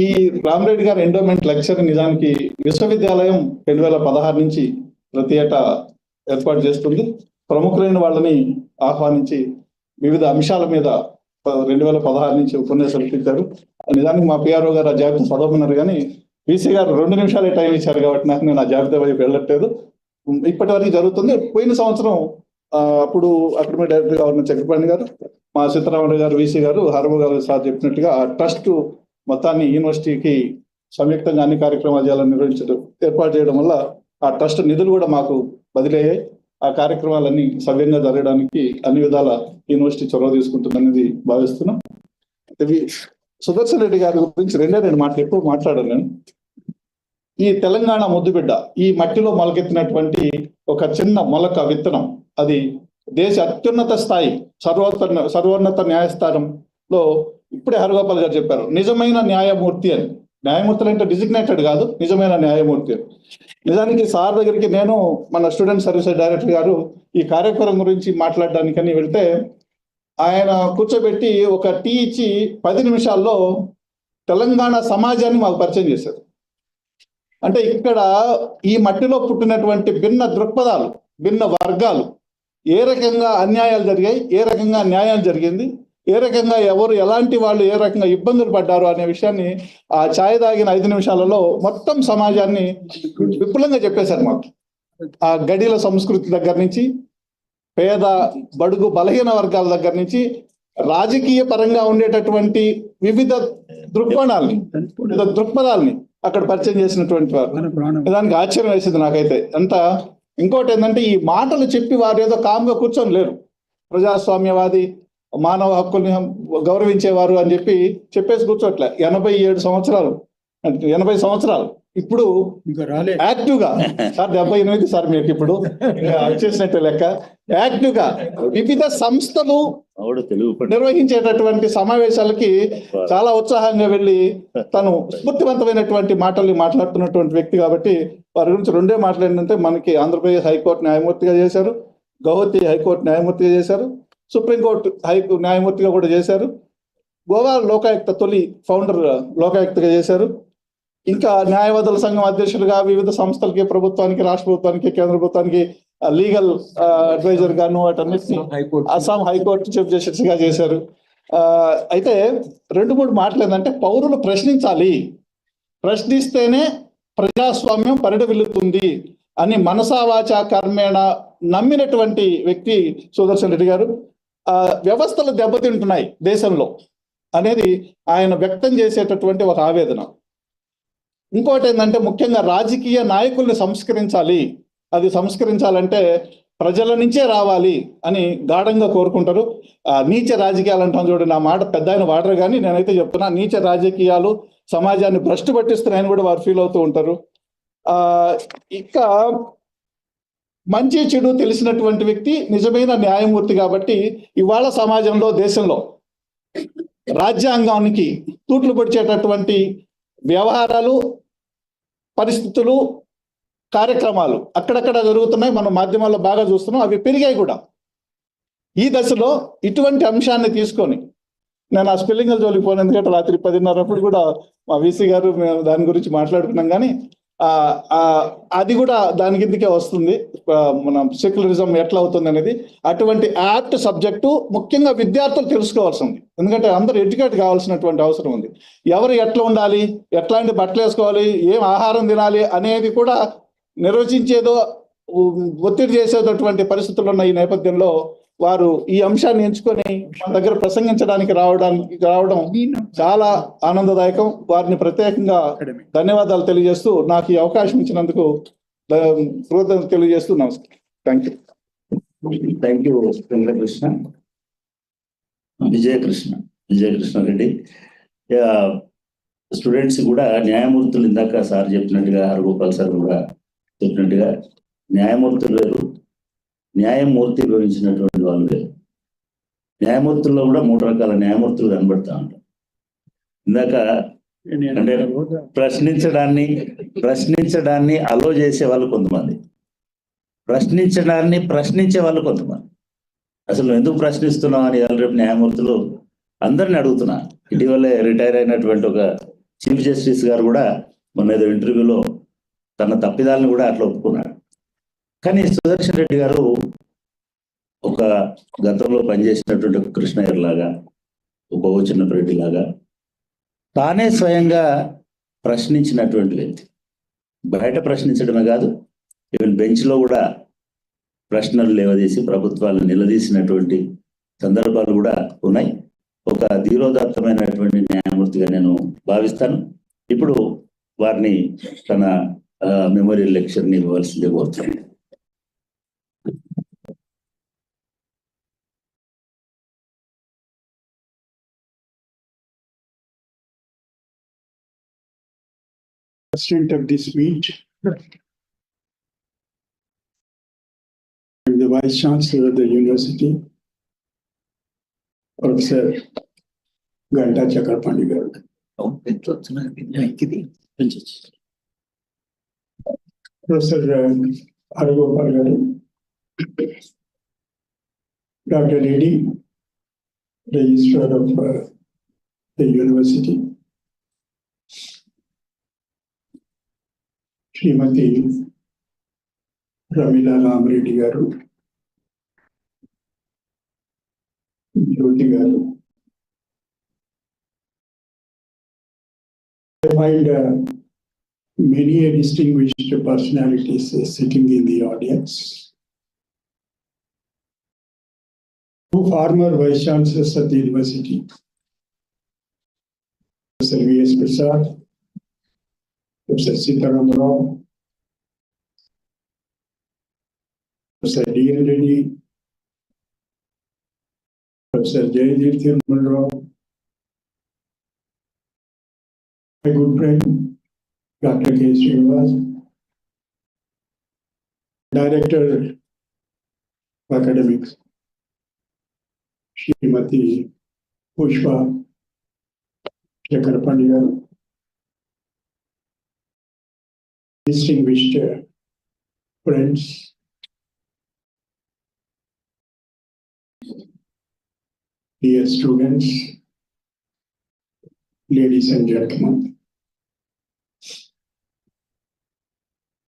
ఈ రామరెడ్డి గారి ఎండోమెంట్ లెక్చర్ నిజానికి విశ్వవిద్యాలయం 2016 నుంచి ప్రతి ఏటా ఏర్పాటు చేస్తుంది. ప్రముఖులైన వాళ్ళని ఆహ్వానించి వివిధ అంశాల మీద 2016 నుంచి ఉపన్యాసాలు ఇచ్చారు. నిజానికి మా పిఆర్ఓ గారు ఆ జాబితా చదవమన్నారు, కానీ వీసీ గారు 2 నిమిషాలే టైం ఇచ్చారు కాబట్టి నాకు నేను ఆ జాబితా వైపు వెళ్ళట్లేదు. ఇప్పటి వరకు జరుగుతుంది. పోయిన సంవత్సరం అప్పుడు అకాడమిక్ డైరెక్టర్ గా ఉన్న చక్రపాణి గారు, మా సీతారామరావు గారు, వీసీ గారు, హరమ గారు సార్ చెప్పినట్టుగా ఆ ట్రస్ట్ మొత్తాన్ని యూనివర్సిటీకి సంయుక్తంగా అన్ని కార్యక్రమాలు చేయాలని ఏర్పాటు చేయడం వల్ల ఆ ట్రస్ట్ నిధులు కూడా మాకు బదిలీ అయ్యాయి. ఆ కార్యక్రమాలన్నీ సవ్యంగా జరగడానికి అన్ని విధాల యూనివర్సిటీ చొరవ తీసుకుంటుందనేది భావిస్తున్నాం. సుదర్శన్ రెడ్డి గారి గురించి 2 మాటలు ఎక్కువ మాట్లాడాను నేను. ఈ తెలంగాణ ముద్దుబిడ్డ, ఈ మట్టిలో మొలకెత్తినటువంటి ఒక చిన్న మొలక విత్తనం, అది దేశ అత్యున్నత స్థాయి సర్వోన్నత న్యాయస్థానంలో ఇప్పుడే హరగోపాల్ గారు చెప్పారు నిజమైన న్యాయమూర్తి అని. న్యాయమూర్తులు అంటే డిజిగ్నేటెడ్ కాదు, నిజమైన న్యాయమూర్తి అని. నిజానికి సార్ దగ్గరికి నేను మన స్టూడెంట్ సర్వీసెస్ డైరెక్టర్ గారు ఈ కార్యక్రమం గురించి మాట్లాడడానికని వెళ్తే ఆయన కూర్చోబెట్టి ఒక టీ ఇచ్చి 10 నిమిషాల్లో తెలంగాణ సమాజాన్ని మాకు పరిచయం చేశారు. అంటే ఇక్కడ ఈ మట్టిలో పుట్టినటువంటి భిన్న దృక్పథాలు, భిన్న వర్గాలు, ఏ రకంగా అన్యాయాలు జరిగాయి, ఏ రకంగా న్యాయం జరిగింది, ఏ రకంగా ఎవరు ఎలాంటి వాళ్ళు ఏ రకంగా ఇబ్బందులు పడ్డారు అనే విషయాన్ని ఆ ఛాయ్ తాగిన 5 నిమిషాలలో మొత్తం సమాజాన్ని విపులంగా చెప్పేశారు మాకు. ఆ గడిల సంస్కృతి దగ్గర నుంచి, పేద బడుగు బలహీన వర్గాల దగ్గర నుంచి, రాజకీయ పరంగా ఉండేటటువంటి వివిధ దృక్పథాలని అక్కడ పరిచయం చేసినటువంటి వారు. దానికి ఆశ్చర్యం వేసింది నాకైతే. అంతా ఇంకోటి ఏంటంటే ఈ మాటలు చెప్పి వారు ఏదో కామ్గా కూర్చొని లేరు. ప్రజాస్వామ్యవాది, మానవ హక్కుల్ని గౌరవించేవారు అని చెప్పేసి కూర్చోట్లే. 80 సంవత్సరాలు ఇప్పుడు యాక్టివ్ గా, సార్ 78 సార్ మీకు ఇప్పుడు చేసినట్టు లెక్క, యాక్టివ్ గా వివిధ సంస్థలు నిర్వహించేటటువంటి సమావేశాలకి చాలా ఉత్సాహంగా వెళ్ళి తను స్ఫూర్తివంతమైనటువంటి మాటల్ని మాట్లాడుతున్నటువంటి వ్యక్తి కాబట్టి వారి గురించి 2 మాటలు ఏంటంటే, మనకి ఆంధ్రప్రదేశ్ హైకోర్టు న్యాయమూర్తిగా చేశారు, గౌహతి హైకోర్టు న్యాయమూర్తిగా చేశారు, సుప్రీంకోర్టు న్యాయమూర్తిగా కూడా చేశారు, గోవా లోకాయుక్త తొలి ఫౌండర్ లోకాయుక్తగా చేశారు, ఇంకా న్యాయవాదుల సంఘం అధ్యక్షులుగా వివిధ సంస్థలకి, ప్రభుత్వానికి, రాష్ట్ర ప్రభుత్వానికి, కేంద్ర ప్రభుత్వానికి లీగల్ అడ్వైజర్ గాను వాటన్నిటిని అస్సాం హైకోర్టు చీఫ్ జస్టిస్ గా చేశారు. అయితే 2-3 మాటలు ఏంటంటే, పౌరులు ప్రశ్నించాలి, ప్రశ్నిస్తేనే ప్రజాస్వామ్యం పరిడవిల్లుతుంది అని మనసావాచ కర్మేణ నమ్మినటువంటి వ్యక్తి సుదర్శన్ రెడ్డి గారు. వ్యవస్థలు దెబ్బతింటున్నాయి దేశంలో అనేది ఆయన వ్యక్తం చేసేటటువంటి ఒక ఆవేదన. ఇంకోటి ఏంటంటే, ముఖ్యంగా రాజకీయ నాయకుల్ని సంస్కరించాలి, అది సంస్కరించాలంటే ప్రజల నుంచే రావాలి అని గాఢంగా కోరుకుంటారు. నీచ రాజకీయాలు అంటాం చూడండి, ఆ మాట పెద్ద ఆయన వాడరు, కానీ నేనైతే చెప్తున్నా, నీచ రాజకీయాలు సమాజాన్ని భ్రష్టు పట్టిస్తున్నాయని కూడా వారు ఫీల్ అవుతూ ఉంటారు. ఇంకా మంచి చెడు తెలిసినటువంటి వ్యక్తి, నిజమైన న్యాయమూర్తి కాబట్టి ఇవాళ సమాజంలో, దేశంలో రాజ్యాంగానికి తూట్లు పొడిచేటటువంటి వ్యవహారాలు, పరిస్థితులు, కార్యక్రమాలు అక్కడక్కడ జరుగుతున్నాయి. మనం మాధ్యమాల్లో బాగా చూస్తున్నాం, అవి పెరిగాయి కూడా. ఈ దశలో ఇటువంటి అంశాన్ని తీసుకొని, నేను ఆ స్పెల్లింగ్ల జోలికి పోను, ఎందుకంటే రాత్రి 10:30 కూడా మా వీసీ గారు మేము దాని గురించి మాట్లాడుకున్నాం, కానీ అది కూడా దాని కిందకే వస్తుంది. మన సెక్యులరిజం ఎట్లా అవుతుంది అనేది, అటువంటి యాప్ట్ సబ్జెక్టు ముఖ్యంగా విద్యార్థులు తెలుసుకోవాల్సింది. ఎందుకంటే అందరూ ఎడ్యుకేట్ కావాల్సినటువంటి అవసరం ఉంది. ఎవరు ఎట్లా ఉండాలి, ఎట్లాంటి బట్టలు వేసుకోవాలి, ఏం ఆహారం తినాలి అనేది కూడా నిర్వచించేదో ఒత్తిడి చేసేటటువంటి పరిస్థితులు ఉన్న ఈ నేపథ్యంలో వారు ఈ అంశాన్ని ఎంచుకొని మన దగ్గర ప్రసంగించడానికి రావడం చాలా ఆనందదాయకం. వారిని ప్రత్యేకంగా ధన్యవాదాలు తెలియజేస్తూ, నాకు ఈ అవకాశం ఇచ్చినందుకు కృతజ్ఞతలు తెలియజేస్తూ నమస్కారం. Thank you Venkatakrishna. Vijayakrishna Reddy. Students కూడా న్యాయమూర్తులు ఇందాక సార్ చెప్పినట్టుగా, హరగోపాల్ సార్ కూడా చెప్పినట్టుగా న్యాయమూర్తులు వేరు, న్యాయమూర్తి వివరించినటువంటి వాళ్ళు వేరు. న్యాయమూర్తుల్లో కూడా 3 రకాల న్యాయమూర్తులు కనబడతా ఉంటారు. ఇందాక అంటే ప్రశ్నించడాన్ని అలో చేసే వాళ్ళు కొంతమంది, ప్రశ్నించే వాళ్ళు కొంతమంది. అసలు నువ్వు ఎందుకు ప్రశ్నిస్తున్నావు అని రేపు న్యాయమూర్తులు అందరిని అడుగుతున్నా. ఇటీవలే రిటైర్ అయినటువంటి ఒక చీఫ్ జస్టిస్ గారు కూడా మొన్న ఏదో ఇంటర్వ్యూలో తన తప్పిదాలను కూడా అట్లా ఒప్పుకున్నాడు. కానీ సుదర్శన్ రెడ్డి గారు ఒక గతంలో పనిచేసినటువంటి ఒక కృష్ణయ్యర్ లాగా, ఒక చిన్నపరెడ్డి లాగా తానే స్వయంగా ప్రశ్నించినటువంటి వ్యక్తి. బయట ప్రశ్నించడమే కాదు, ఈవెన్ బెంచ్లో కూడా ప్రశ్నలు లేవదీసి ప్రభుత్వాలను నిలదీసినటువంటి సందర్భాలు కూడా ఉన్నాయి. ఒక ధీరోదాత్తమైనటువంటి న్యాయమూర్తిగా నేను భావిస్తాను. ఇప్పుడు వారిని తన మెమోరియల్ లెక్చర్ని ఇవ్వాల్సిందే కోరుతున్నాను. President of this meet and the Vice Chancellor of the University, Professor Ganta Chakrapani garu, Professor Aragopal garu, Dr. Reddy, Registrar of the University, Srimati Ramila Ramreddy garu, Jyoti garu. I find many distinguished personalities sitting in the audience. 2 former Vice Chancellors of the University, Professor V.S. Prasad, Professor Sitaram Rao, Professor D.N. Reddy, Professor Jayadip Thirmal Rao, my good friend Dr. K. Srinivas, Director of Academics, Srimati Pushpa Chakrapani garu, distinguished friends, dear students, ladies and gentlemen.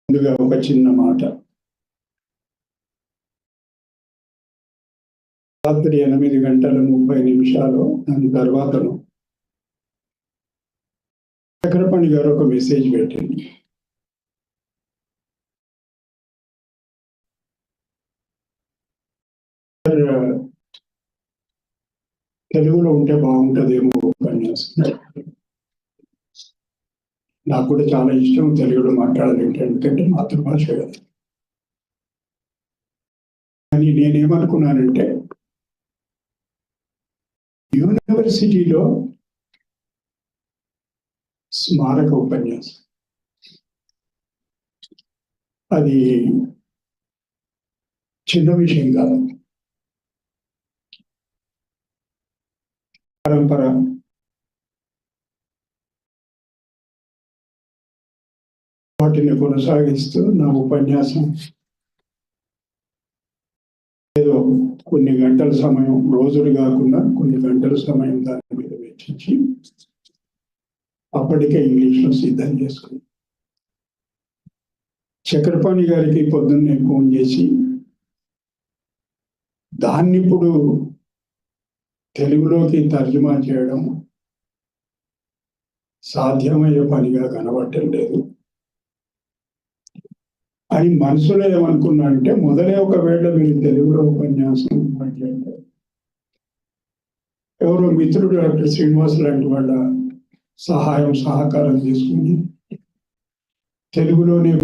ముందుగా ఒక చిన్న మాట. రాత్రి 8:30 దాని తర్వాతను చక్రపాణి గారు ఒక message పెట్టింది. తెలుగులో ఉంటే బాగుంటుందేమో ఉపన్యాసం. నాకు కూడా చాలా ఇష్టం తెలుగులో మాట్లాడాలి, ఎందుకంటే మాతృభాష కదా. కానీ నేనేమనుకున్నానంటే యూనివర్సిటీలో స్మారక ఉపన్యాసం అది చిన్న విషయం కాదు. పరంపర వాటిని కొనసాగిస్తూ నా ఉపన్యాసం ఏదో కొన్ని గంటల సమయం, రోజులు కాకుండా కొన్ని గంటల సమయం దాని మీద వెచ్చించి అప్పటికే ఇంగ్లీష్లో సిద్ధం చేసుకుని చక్రపాణి గారికి పొద్దున్నే ఫోన్ చేసి దాన్ని ఇప్పుడు తెలుగులోకి తర్జుమా చేయడం సాధ్యమయ్యే పనిగా కనబడటం లేదు అని మనసులో ఏమనుకున్నా అంటే, మొదలే ఒకవేళ మీరు తెలుగులో ఉపన్యాసం మాట్లాడారు, ఎవరో మిత్రుడు డాక్టర్ శ్రీనివాస్ లాంటి వాళ్ళ సహాయం సహకారం తీసుకుని తెలుగులోనే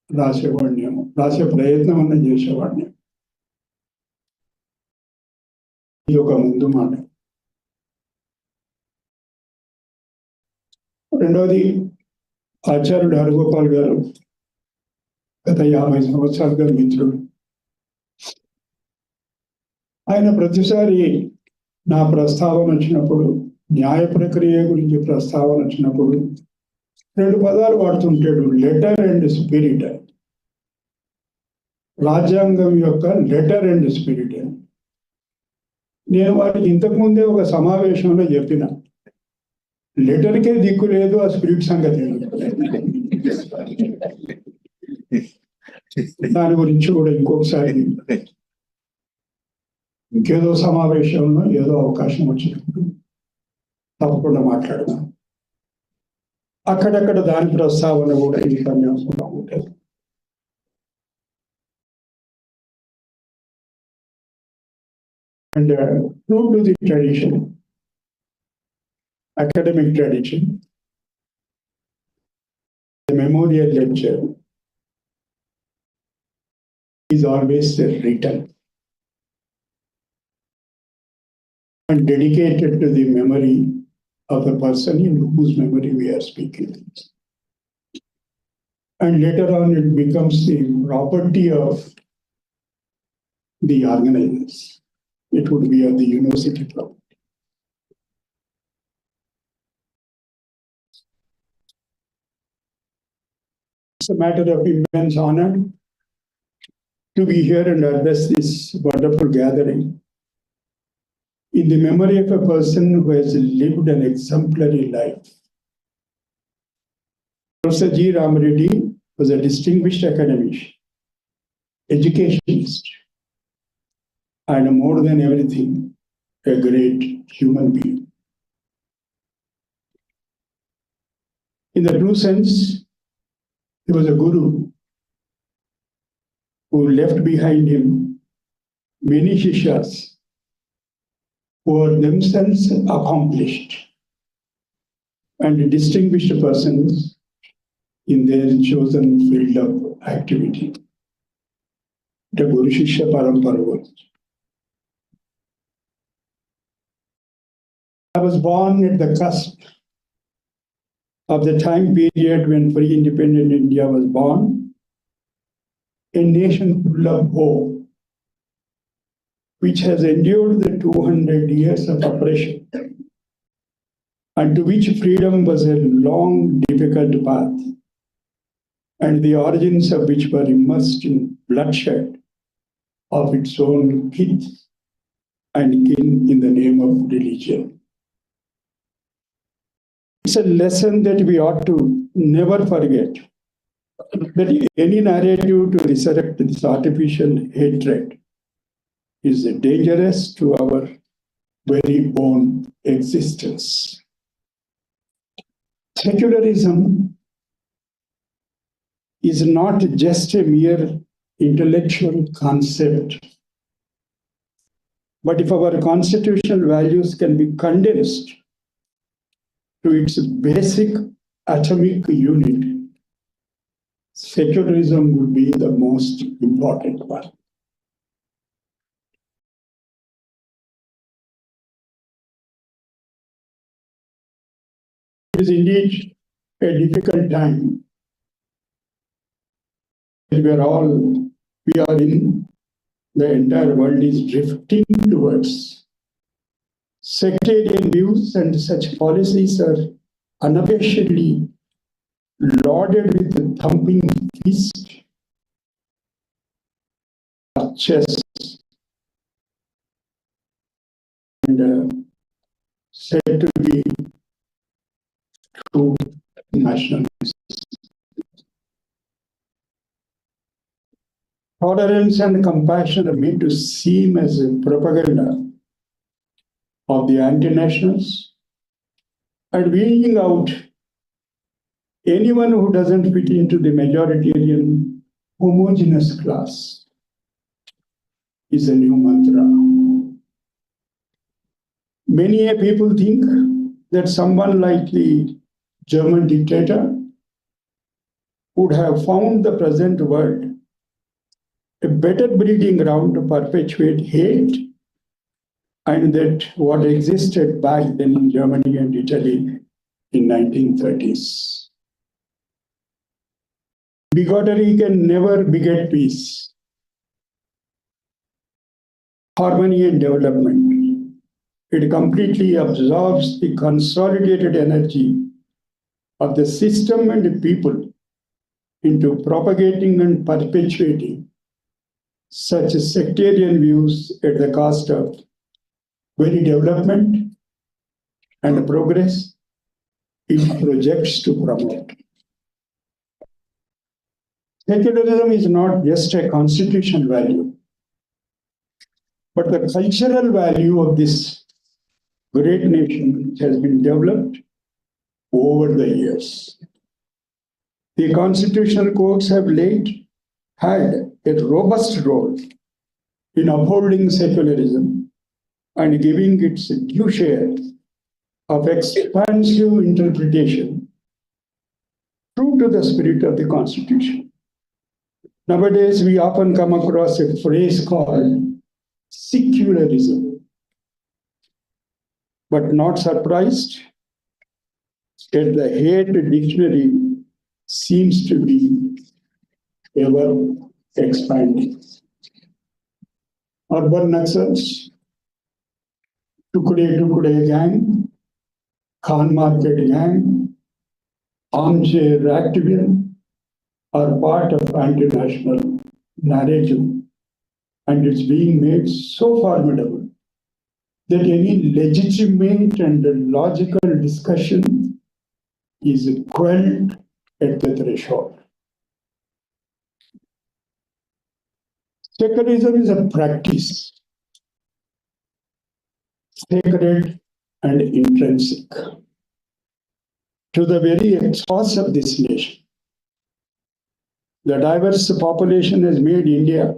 రాసేవాడినేమో, రాసే ప్రయత్నం అన్న చేసేవాడిని. ఇది ఒక ముందు మాట. రెండవది, ఆచార్యుడు హరగోపాల్ గారు గత 50 సంవత్సరాలుగా మిత్రుడు. ఆయన ప్రతిసారి నా ప్రస్తావన వచ్చినప్పుడు, న్యాయ ప్రక్రియ గురించి ప్రస్తావన వచ్చినప్పుడు 2 పదాలు వాడుతుంటాడు: లెటర్ అండ్ స్పిరిట్. రాజ్యాంగం యొక్క లెటర్ అండ్ స్పిరిట్. నేను వారికి ఇంతకుముందే ఒక సమావేశంలో చెప్పిన, లెటర్కే దిక్కు లేదు, ఆ స్పిరిట్ సంగతి దాని గురించి కూడా ఇంకొకసారి ఇంకేదో సమావేశంలో ఏదో అవకాశం వచ్చినప్పుడు తప్పకుండా మాట్లాడదాం. అక్కడక్కడ దాని ప్రస్తావన కూడా ఈ ఉపన్యాసంలో ఉంటుంది. And true to the tradition, academic tradition, the memorial lecture is always written and dedicated to the memory of the person in whose memory we are speaking. And later on it becomes the property of the organizers. It would be of the university property. It's a matter of immense honor to be here and address this wonderful gathering in the memory of a person who has lived an exemplary life. Professor G. Ram Reddy was a distinguished academician, educationist, and more than everything, a great human being. In the true sense, he was a guru who left behind him many shishyas who are themselves accomplished and distinguished persons in their chosen field of activity. The Guru Shishya Parampara was. I was born at the cusp of the time period when free independent India was born, a nation full of hope, which has endured the 200 years of oppression, and to which freedom was a long, difficult path, and the origins of which were immersed in bloodshed of its own kith and kin in the name of religion. It's a lesson that we ought to never forget, that any narrative to resurrect this artificial hatred is dangerous to our very own existence. Secularism is not just a mere intellectual concept, but if our constitutional values can be condensed to its basic atomic unit, secularism would be the most important one. It is indeed a difficult time. We are in, the entire world is drifting towards sectarian views, and such policies are unabashedly lauded with the thumping fist, chest, and said to be true nationalists. Tolerance and compassion are made to seem as a propaganda of the anti-nationals, and weeding out anyone who doesn't fit into the majoritarian homogeneous class is a new mantra. Many people think that someone like the German dictator would have found the present world a better breeding ground to perpetuate hate, and that what existed back then in Germany and Italy in 1930s. Bigotry can never beget peace, harmony, and development. It completely absorbs the consolidated energy of the system and the people into propagating and perpetuating such sectarian views at the cost of very development and progress it projects to promote. Secularism is not just a constitutional value, but the cultural value of this great nation which has been developed over the years. The constitutional courts have had a robust role in upholding secularism and giving its due share of expansive interpretation true to the spirit of the Constitution. Nowadays, we often come across a phrase called secularism, but not surprised that the Hate Dictionary seems to be ever expanding. Urban Naxals, Tukde gang, Khan Market gang, armchair activism are part of anti-national narrative, and it's being made so formidable that any legitimate and logical discussion is quelled at the threshold. Secularism is a practice, sacred and intrinsic to the very ethos of this nation. The diverse population has made India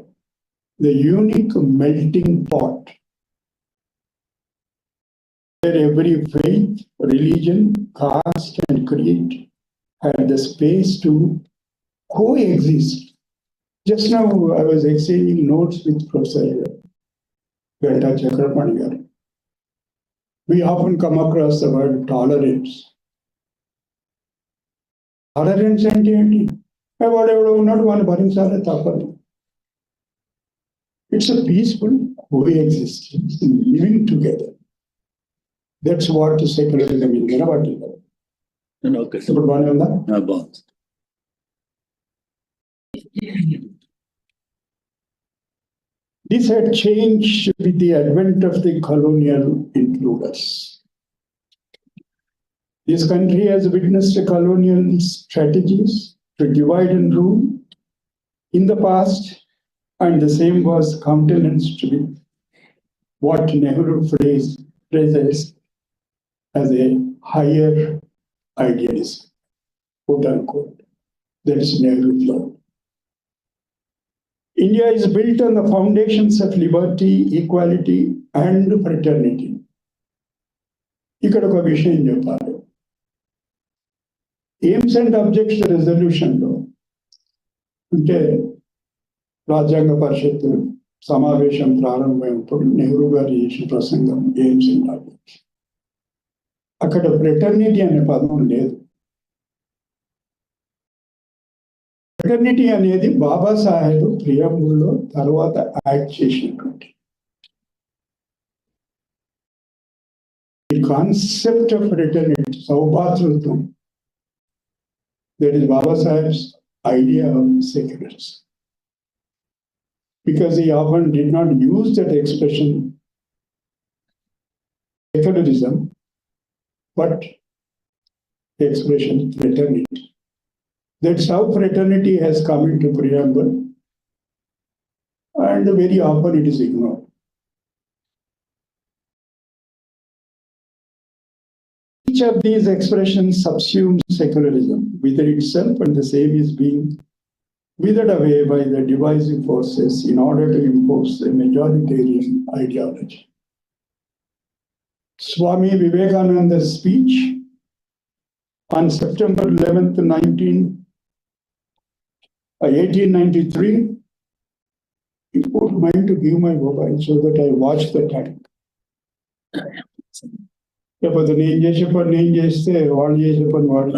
the unique melting pot where every faith, religion, caste, and creed had the space to coexist. Just now, I was exchanging notes with Professor Venta Chakrapaniyar. We often come across the word tolerance. Tolerance and unity. It's a peaceful coexistence, living together. That's what secularism is. Okay. This had changed with the advent of the colonial intruders. This country has witnessed colonial strategies to divide and rule in the past, and the same was countenanced with what Nehru phrases as a higher idealism, quote unquote. That is Nehru law. India is built on the foundations of liberty, equality, and fraternity. ఇక్కడ ఒక విషయం చెప్పాలి. Aims and objects రెజల్యూషన్లో అంటే రాజ్యాంగ పరిషత్తు సమావేశం ప్రారంభమైనప్పుడు నెహ్రూ గారు చేసిన ప్రసంగం ఎయిమ్స్ అండ్ ఆబ్జెక్ట్స్. అక్కడ ఫ్రెటర్నిటీ అనే పదం లేదు. ఫ్రెటర్నిటీ అనేది బాబాసాహెబ్ ప్రియంబుల్లో తర్వాత యాడ్ చేసినటువంటి the concept of fraternity, సౌభాతృత్వం, that is Baba Saheb's idea of secularism. Because he often did not use that expression, secularism, but the expression fraternity. That's how fraternity has come into preamble, and very often it is ignored. Each of these expressions subsumes secularism within itself, and the same is being withered away by the divisive forces in order to impose a majoritarian ideology. Swami Vivekananda's speech on September 11th, 1893, he put mine to give my mobile so that I watch the time. లేకపోతే నేను చేసే పని నేను చేస్తే వాళ్ళు చేసే పని వాళ్ళు.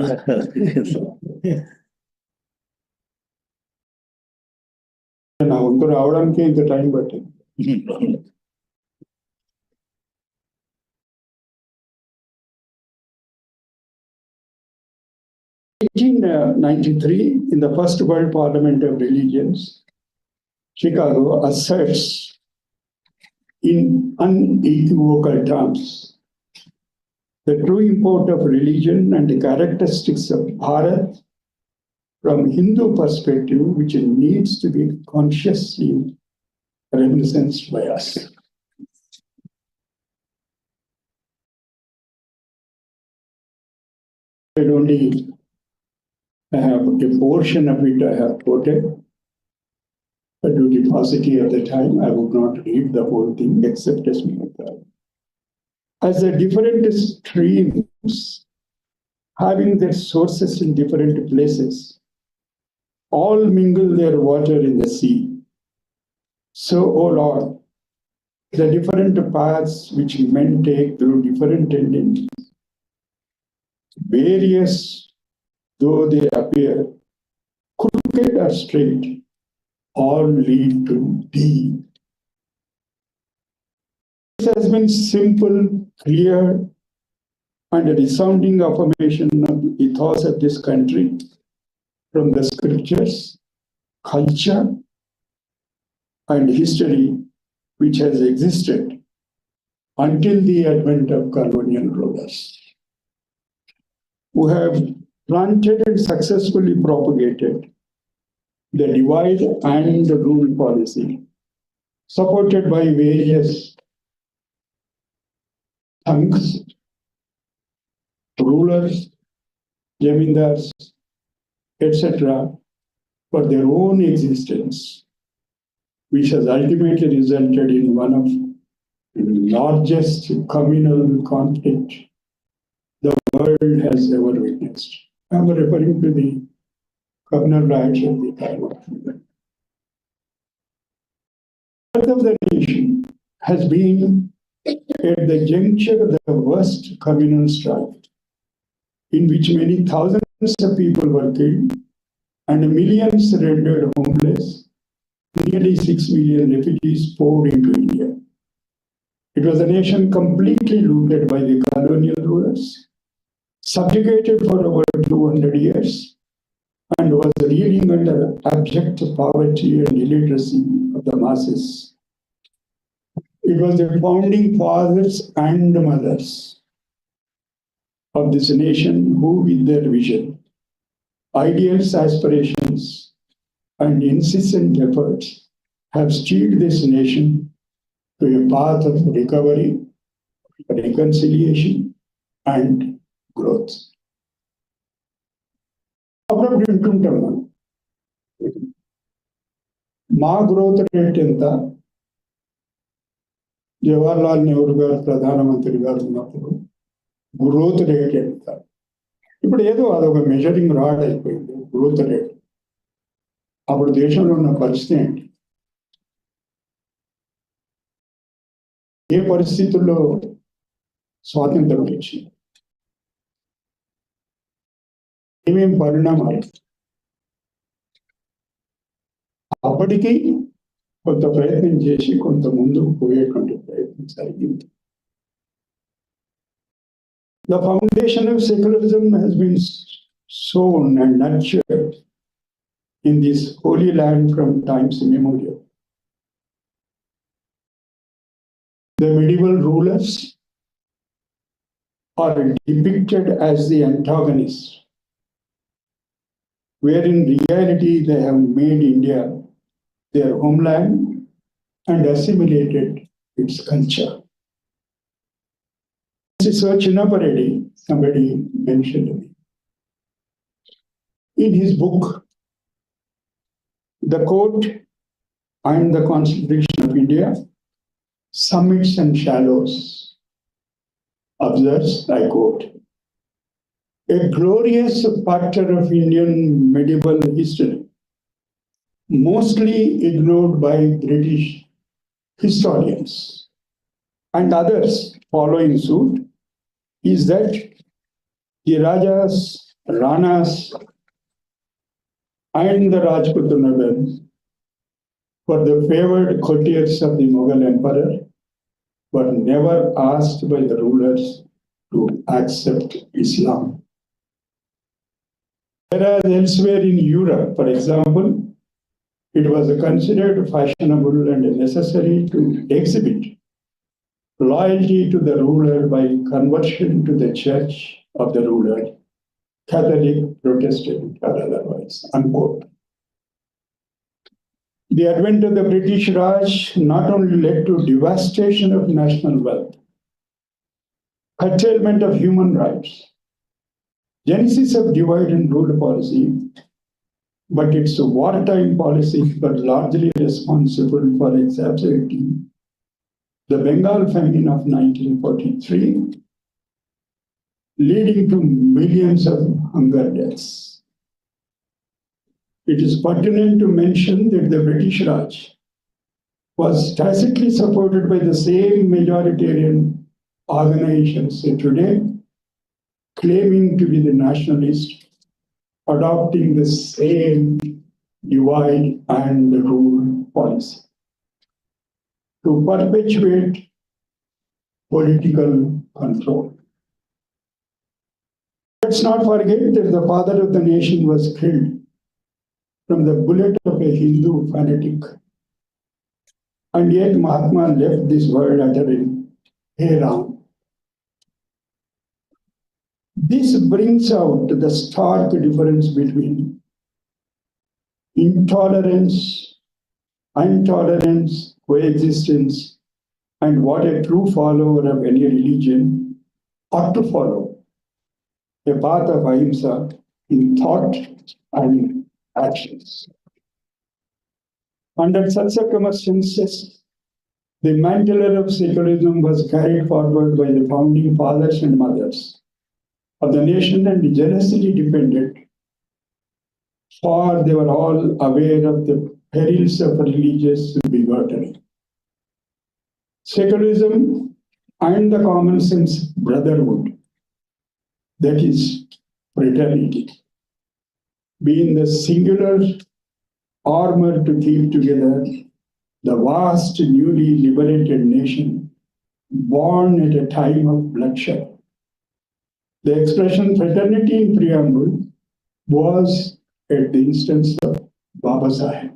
నా వంతు రావడానికి ఇంత టైం పట్టింది. 1893, in the First World Parliament of Religions, Chicago asserts in unequivocal terms the true import of religion and the characteristics of Bharat from Hindu perspective, which needs to be consciously reminisced by us. I only have a portion of it I have quoted, but due to paucity of the time, I would not read the whole thing except as the different streams having their sources in different places, all mingle their water in the sea. So, O Lord, the different paths which men take through different tendencies, various though they appear, crooked or straight, all lead to thee. This has been simple, clear, and a resounding affirmation of the ethos of this country from the scriptures, culture, and history which has existed until the advent of colonial rulers, who have planted and successfully propagated the divide and rule policy, supported by various tongues, rulers, jamindars, etc., for their own existence, which has ultimately resulted in one of the largest communal conflict the world has ever witnessed. I am referring to the communal riots of the time of freedom. Part of the nation has been at the juncture of the worst communal strife, in which many thousands of people were killed and millions rendered homeless. Nearly 6 million refugees poured into India. It was a nation completely looted by the colonial rulers, subjugated for over 200 years, and was reeling under abject poverty and illiteracy of the masses. It was the founding fathers and mothers of this nation who, with their vision, ideals, aspirations, and incessant efforts, have steered this nation to a path of recovery, reconciliation, and growth. అప్పుడప్పుడు వింటుంటాం మనం, మా growth rate ఎంత, జవహర్లాల్ నెహ్రూ గారు ప్రధానమంత్రి గారు ఉన్నప్పుడు growth rate ఎంత. ఇప్పుడు ఏదో అదొక మెజరింగ్ రాడ్ అయిపోయింది గ్రోత్ రేట్. అప్పుడు దేశంలో ఉన్న పరిస్థితి ఏంటి, ఏ పరిస్థితుల్లో స్వాతంత్రం వచ్చింది, ఏమేం పరిణామాలు. అప్పటికి కొంత ప్రయత్నం చేసి కొంత ముందుకు పోయేటువంటి ప్రయత్నం జరిగింది. The foundation of secularism has been sown and nurtured in this holy land from times immemorial. The medieval rulers are depicted as the antagonists, where in reality they have made India their homeland and assimilated its culture. Sir Chinnaparedi, somebody mentioned me. In his book, The Court and the Constitution of India, Summits and Shallows, observes, I quote, a glorious factor of Indian medieval history, mostly ignored by British historians and others following suit, is that the Rajas, Ranas, and the Rajput nobles were the favored courtiers of the Mughal emperor, were never asked by the rulers to accept Islam. Whereas elsewhere in Europe, for example, it was considered fashionable and necessary to exhibit loyalty to the ruler by conversion to the church of the ruler, Catholic, Protestant, or otherwise, unquote. The advent of the British Raj not only led to devastation of national wealth, curtailment of human rights, genesis of divide and rule policy, but its wartime policy were largely responsible for exacerbating the Bengal famine of 1943, leading to millions of hunger deaths. It is pertinent to mention that the British Raj was tacitly supported by the same majoritarian organizations today, claiming to be the nationalists, adopting the same divide and rule policy to perpetuate political control. Let's not forget that the father of the nation was killed from the bullet of a Hindu fanatic. And yet Mahatma left this world uttering, "Hey Ram." This brings out the stark difference between intolerance, coexistence, and what a true follower of any religion ought to follow, a path of ahimsa in thought and actions. Under such circumstances, the mantle of secularism was carried forward by the founding fathers and mothers of the nation and jealously defended, for they were all aware of the perils of religious bigotry. Secularism and the common sense brotherhood, that is fraternity, being the singular armor to keep together the vast newly liberated nation born at a time of bloodshed. The expression fraternity in preamble was at the instance of Baba Sahib.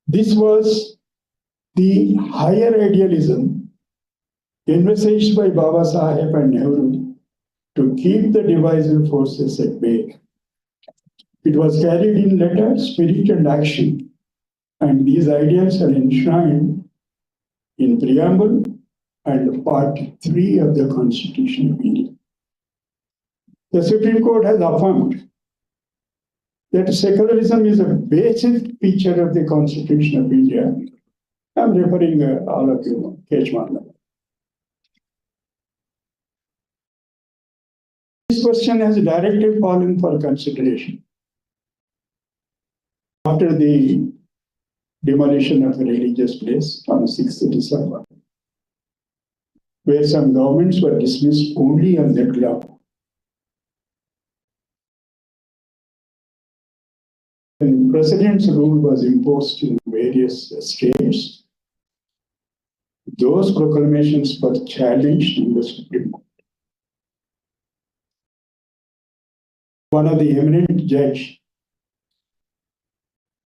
This was the higher idealism envisaged by Baba Sahib and Nehru to keep the divisive forces at bay. It was carried in letter, spirit, and action, and these ideas are enshrined in preamble and part 3 of the Constitution of India. The Supreme Court has affirmed that secularism is a basic feature of the Constitution of India. I'm referring all of you, Keshwanda. This question has directly fallen for consideration after the demolition of a religious place on 6th December, where some governments were dismissed only on that ground. When the president's rule was imposed in various states, those proclamations were challenged in the Supreme Court. One of the eminent judges,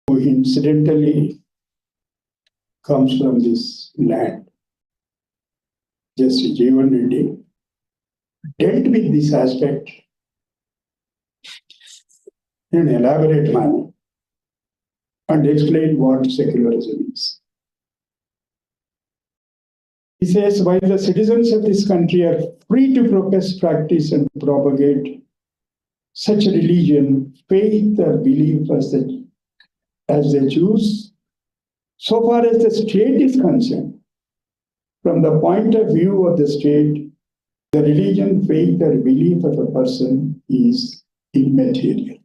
who incidentally comes from this land, Justice Jeevan Reddy, dealt with this aspect in an elaborate manner and explained what secularism is. He says, while the citizens of this country are free to profess, practice, and propagate such a religion, faith, or belief as they choose, so far as the state is concerned, from the point of view of the state, the religion, faith, or belief of a person is immaterial.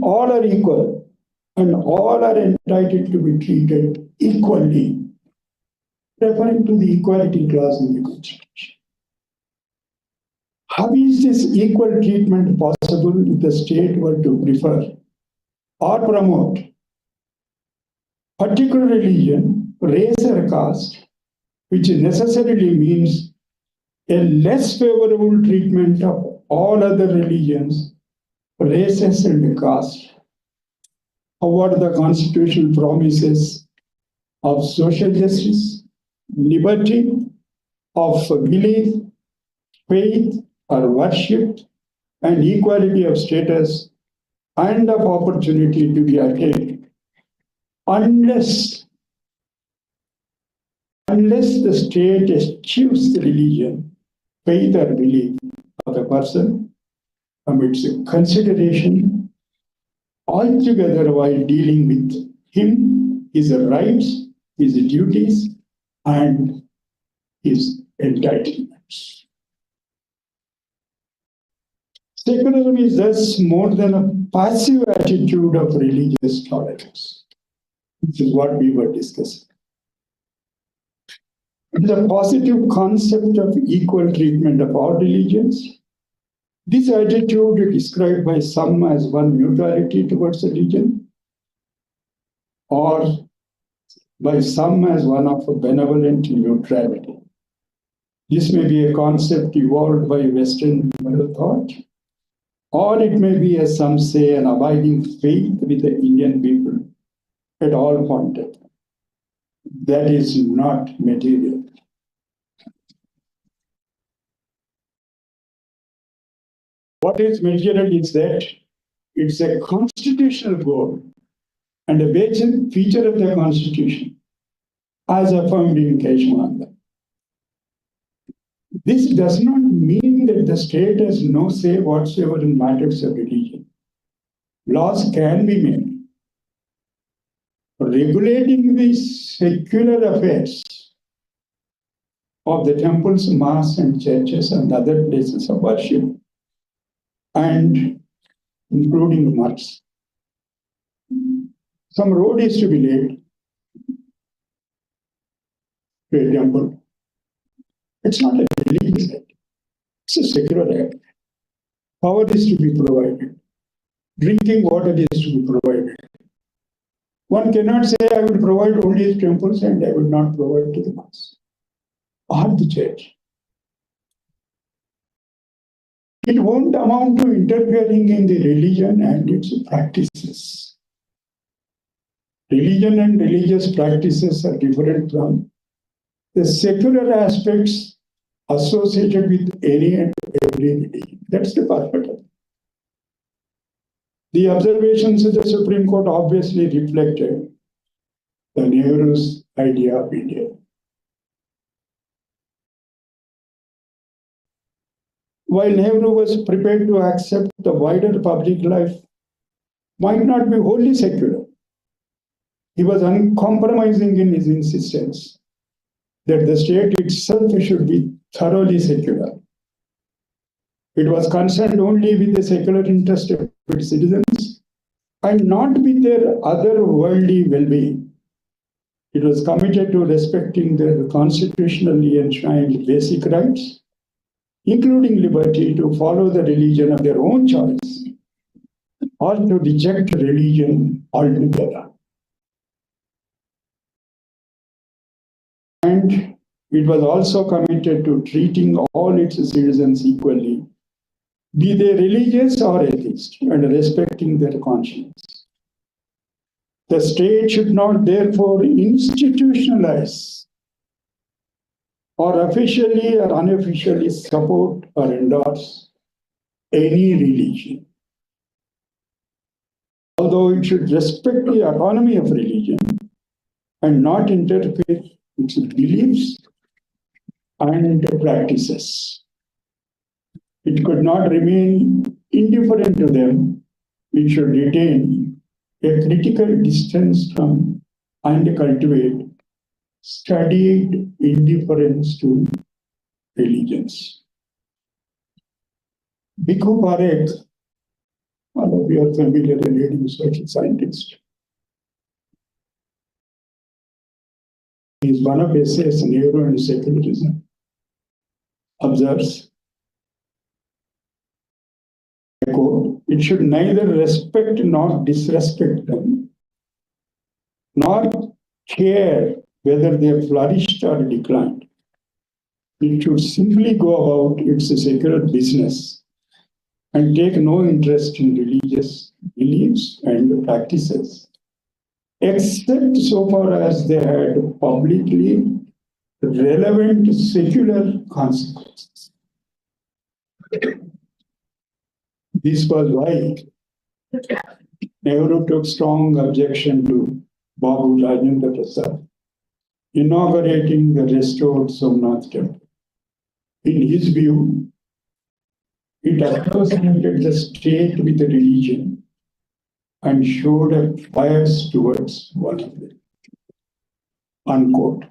All are equal and all are entitled to be treated equally, referring to the equality clause in the Constitution. How is this equal treatment possible possible if the state were to prefer or promote particular religion, race, or caste, which necessarily means a less favorable treatment of all other religions, races, and castes. However, the constitutional promises of social justice, liberty of belief, faith, or worship, and equality of status and of opportunity to be attained, unless the state eschews the religion, faith, or belief of a person from its consideration altogether while dealing with him, his rights, his duties, and his entitlements. Secularism is thus more than a passive attitude of religious tolerance, which is what we were discussing. It is a positive concept of equal treatment of all religions. This attitude is described by some as one neutrality towards religion, or by some as one of a benevolent neutrality. This may be a concept evolved by Western moral thought, or it may be, as some say, an abiding faith with the Indian people at all points of time. That is not material. What is material is that it's a constitutional goal and a basic feature of the Constitution, as affirmed in Keshmanda. This does not mean that the state has no say whatsoever in matters of religion. Laws can be made. Regulating the secular affairs of the temples, mosques, and churches and other places of worship, and including mosques. Some road is to be laid to a temple. It's not a religious act. It's a secular act. Power is to be provided. Drinking water is to be provided. One cannot say, I will provide only to temples and I will not provide to the mosque or the church. It won't amount to interfering in the religion and its practices. Religion and religious practices are different from the secular aspects associated with any and every religion. That's the perspective. The observations of the Supreme Court obviously reflected the Nehru's idea of India. While Nehru was prepared to accept the wider public life might not be wholly secular, he was uncompromising in his insistence that the state itself should be thoroughly secular. It was concerned only with the secular interest of its citizens and not with their other worldly well-being. It was committed to respecting their constitutionally enshrined basic rights, including liberty to follow the religion of their own choice or to reject religion altogether. And it was also committed to treating all its citizens equally, be they religious or atheist, and respecting their conscience. The state should not therefore institutionalize or officially or unofficially support or endorse any religion. Although it should respect the autonomy of religion and not interfere with its beliefs and practices. It could not remain indifferent to them. It should retain a critical distance from and cultivate studied indifference to religions. Bhikkhu Parekh, all of you are familiar, a leading social scientist. He is one of essays Nehru and Secularism. Observes I quote, it should neither respect nor disrespect them, nor care whether they have flourished or declined. It should simply go about its secular business and take no interest in religious beliefs and practices, except so far as they had publicly relevant secular consequences. This was why Nehru took strong objection to Babu Rajendra Prasad inaugurating the restored Somnath temple. In his view, it associated the state with the religion and showed a bias towards one of them. Unquote.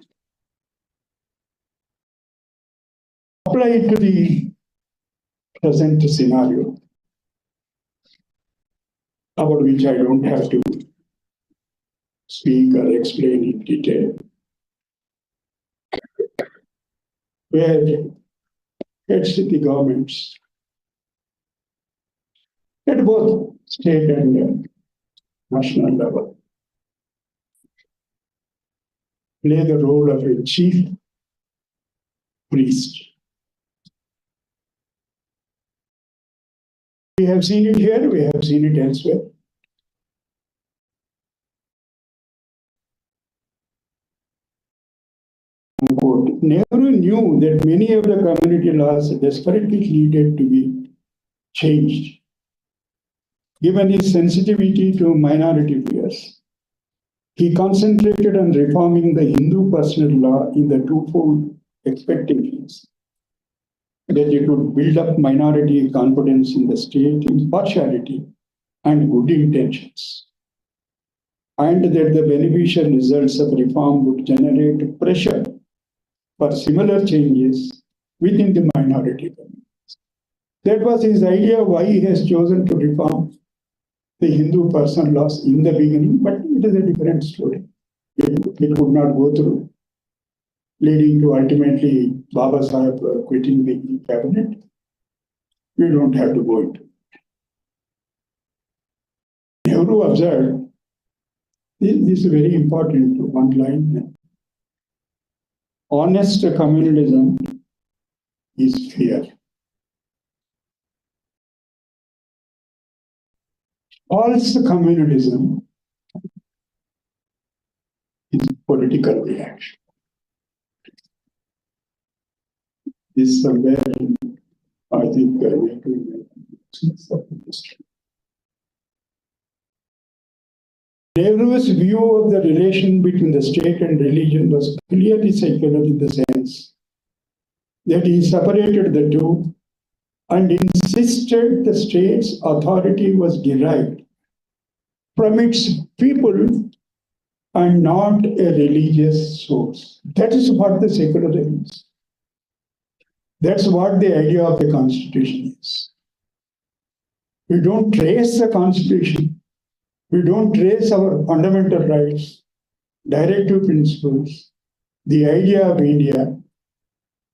Applied to the present scenario, about which I don't have to speak or explain in detail, where heads of the governments at both state and national level play the role of a chief priest. We have seen it here, we have seen it elsewhere. Unquote. Nehru knew that many of the community laws desperately needed to be changed. Given his sensitivity to minority fears, he concentrated on reforming the Hindu personal law in the twofold expectations that it would build up minority confidence in the state, impartiality, and good intentions, and that the beneficial results of reform would generate pressure for similar changes within the minority communities. That was his idea why he has chosen to reform the Hindu personal laws in the beginning, but it is a different story. It would not go through, leading to ultimately Baba Sahib quitting the cabinet. We don't have to go into it. Nehru observed, this is very important, one line. Honest communalism is fear. False communalism is political reaction. This somewhere, I think, we are doing it. Nehru's view of the relation between the state and religion was clearly secular in the sense that he separated the two and insisted the state's authority was derived from its people and not a religious source. That is what the secularism is. That's what the idea of the Constitution is. We don't trace the Constitution. We don't trace our fundamental rights, directive principles, the idea of India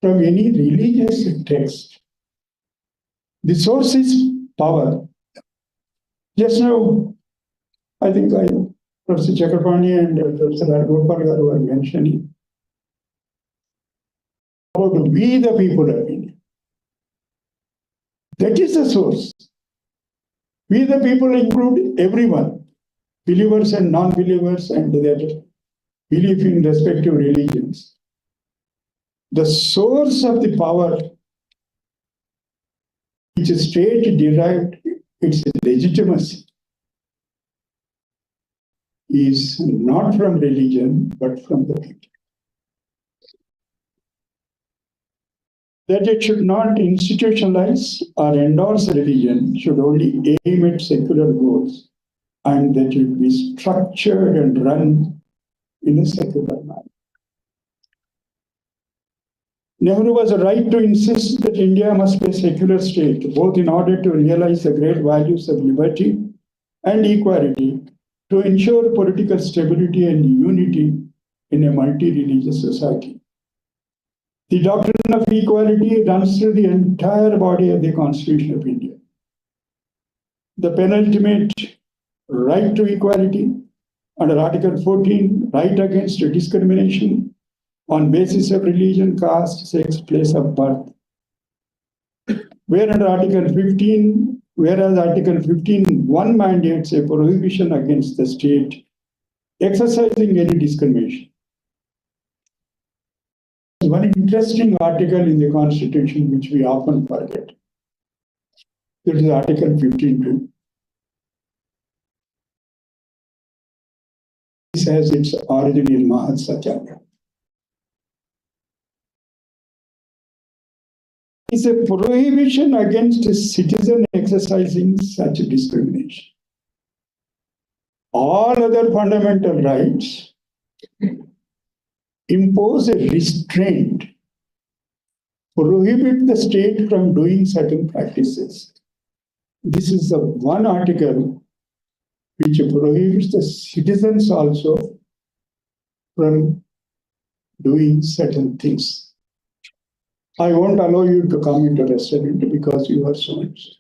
from any religious text. The source is power. Just now, I think Professor Chakrabarty and Professor Gopal Garu were mentioning about we the people of India. That is the source. We the people include everyone, believers and non-believers and their belief in respective religions. The source of the power which the state derived its legitimacy is not from religion, but from the people. That it should not institutionalize or endorse religion, should only aim at secular goals, and that it be structured and run in a secular manner. Nehru was right to insist that India must be a secular state, both in order to realize the great values of liberty and equality, to ensure political stability and unity in a multi-religious society. The doctrine of equality runs through the entire body of the Constitution of India. the penultimate right to equality, under Article 14, right against discrimination on basis of religion, caste, sex, place of birth. Whereas Article 15.1 mandates a prohibition against the state exercising any discrimination. One interesting article in the Constitution which we often forget. That is Article 15.2. This has its origin in Mahasatyanagrah. It's a prohibition against a citizen exercising such discrimination. All other fundamental rights impose a restraint, prohibit the state from doing certain practices. This is the one article which prohibits the citizens also from doing certain things. I won't allow you to come into restaurant because you are so-and-so.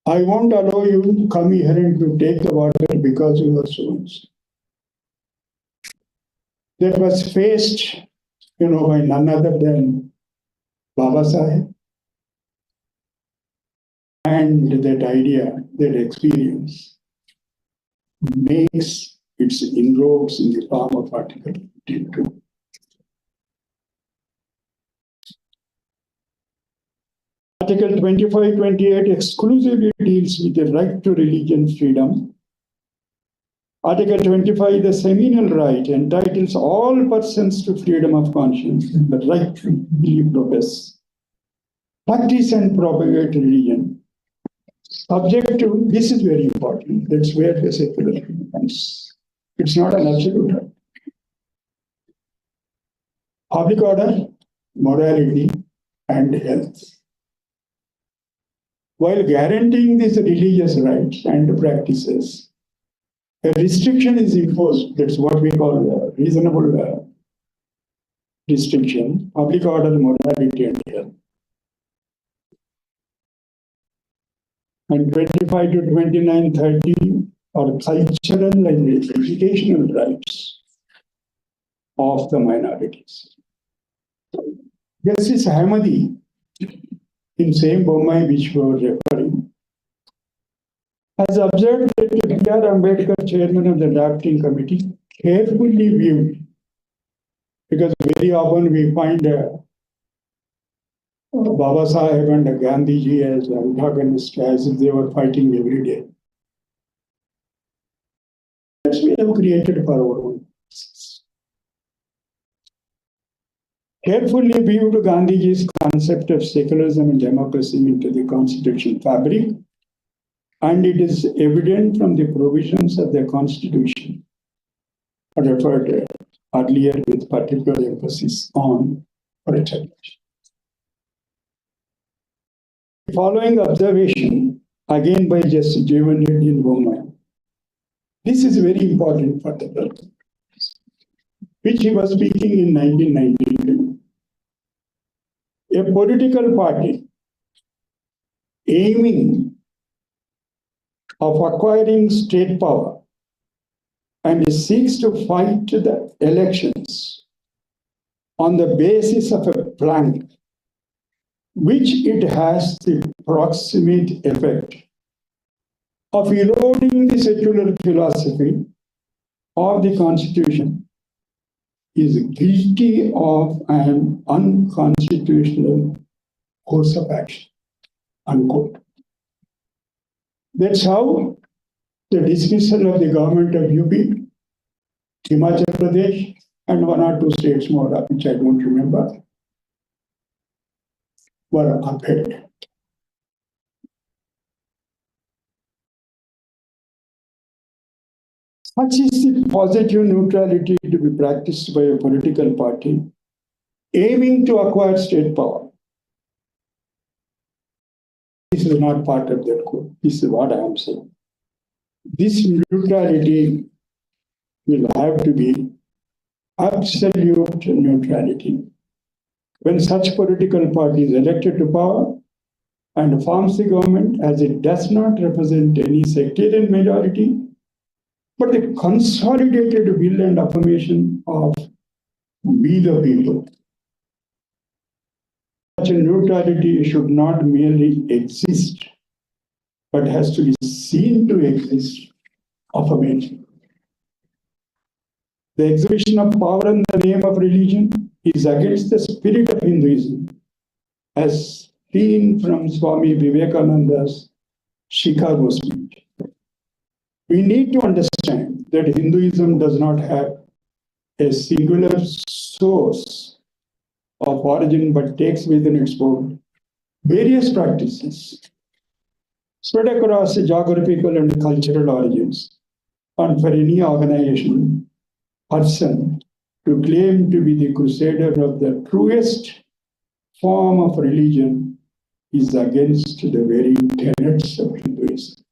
I won't allow you to come here and to take the water because you are so-and-so. That was faced, by none other than Baba Sahib. And that idea, that experience, makes its inroads in the form of Article 52. Article 25-28 exclusively deals with the right to religion freedom. Article 25, the seminal right, entitles all persons to freedom of conscience and the right to believe, profess, practice and propagate religion. Subject to, this is very important, that's where the secularism comes. It's not an absolute right. Public order, morality, and health. While guaranteeing these religious rights and practices, a restriction is imposed. That's what we call a reasonable restriction, public order, morality, and health. And 25 to 29, 30 are cultural and educational rights of the minorities. Justice Hamadi, in same Bombay which we were referring, has observed that B.R. Ambedkar, chairman of the drafting committee, carefully viewed, because very often we find Baba Sahib and Gandhiji as antagonists, as if they were fighting every day. That's we have created for our own. Carefully viewed Gandhiji's concept of secularism and democracy into the constitutional fabric, and it is evident from the provisions of the constitution referred earlier with particular emphasis on fraternity. Following observation, again by Justice Jeevan Reddy in Bombay, this is very important for the purpose, which he was speaking in 1992. A political party aiming of acquiring state power and seeks to fight the elections on the basis of a plan which it has the proximate effect of eroding the secular philosophy of the Constitution is guilty of an unconstitutional course of action, unquote. That's how the dismissal of the government of UP, Himachal Pradesh, and one or two states more, which I don't remember, were upheld. Such is the positive neutrality to be practiced by a political party aiming to acquire state power. This is not part of that code. This is what I am saying. This neutrality will have to be absolute neutrality. When such political party is elected to power and forms the government as it does not represent any sectarian majority, but the consolidated will and affirmation of we the people. Such a neutrality should not merely exist, but has to be seen to exist affirmatively. The exhibition of power in the name of religion is against the spirit of Hinduism, as seen from Swami Vivekananda's Chicago speech. We need to understand that Hinduism does not have a singular source of origin, but takes within its fold various practices spread across geographical and cultural origins. And for any organization, person to claim to be the crusader of the truest form of religion is against the very tenets of Hinduism.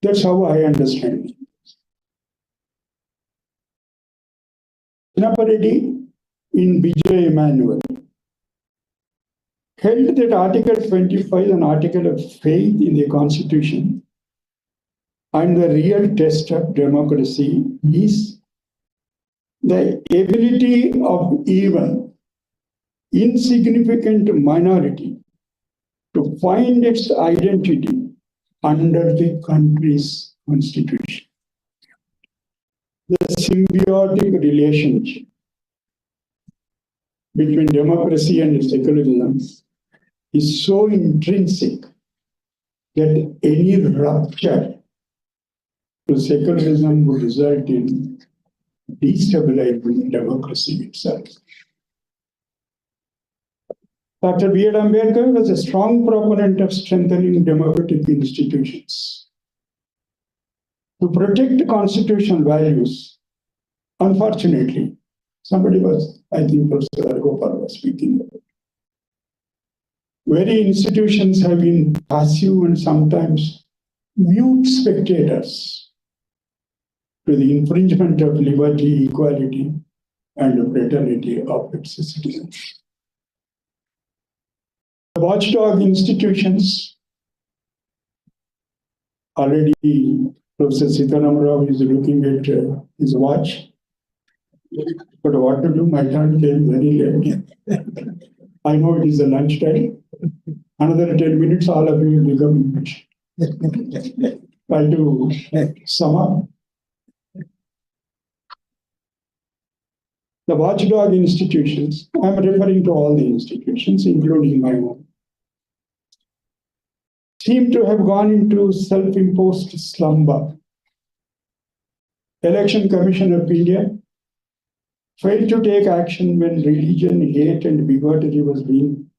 That's how I understand it. Chinapareddy in Vijay Emmanuel held that Article 25 is an article of faith in the Constitution, and the real test of democracy is the ability of even insignificant minority to find its identity under the country's constitution. The symbiotic relationship between democracy and secularism is so intrinsic that any rupture to secularism would result in destabilizing democracy itself. Dr. B. R. Ambedkar was a strong proponent of strengthening democratic institutions. To protect constitutional values, unfortunately, somebody was, I think Professor Argopal was speaking about. Very institutions have been passive and sometimes mute spectators to the infringement of liberty, equality, and fraternity of its citizens. The watchdog institutions, already Professor Sitaram Rao is looking at his watch. But what to do? My turn came very late. I know it is the lunch time. Another 10 minutes, all of you will become impatient. Try to sum up. The watchdog institutions, I'm referring to all the institutions, including my own, seem to have gone into self-imposed slumber. Election Commission of India failed to take action when religion, hate, and bigotry was being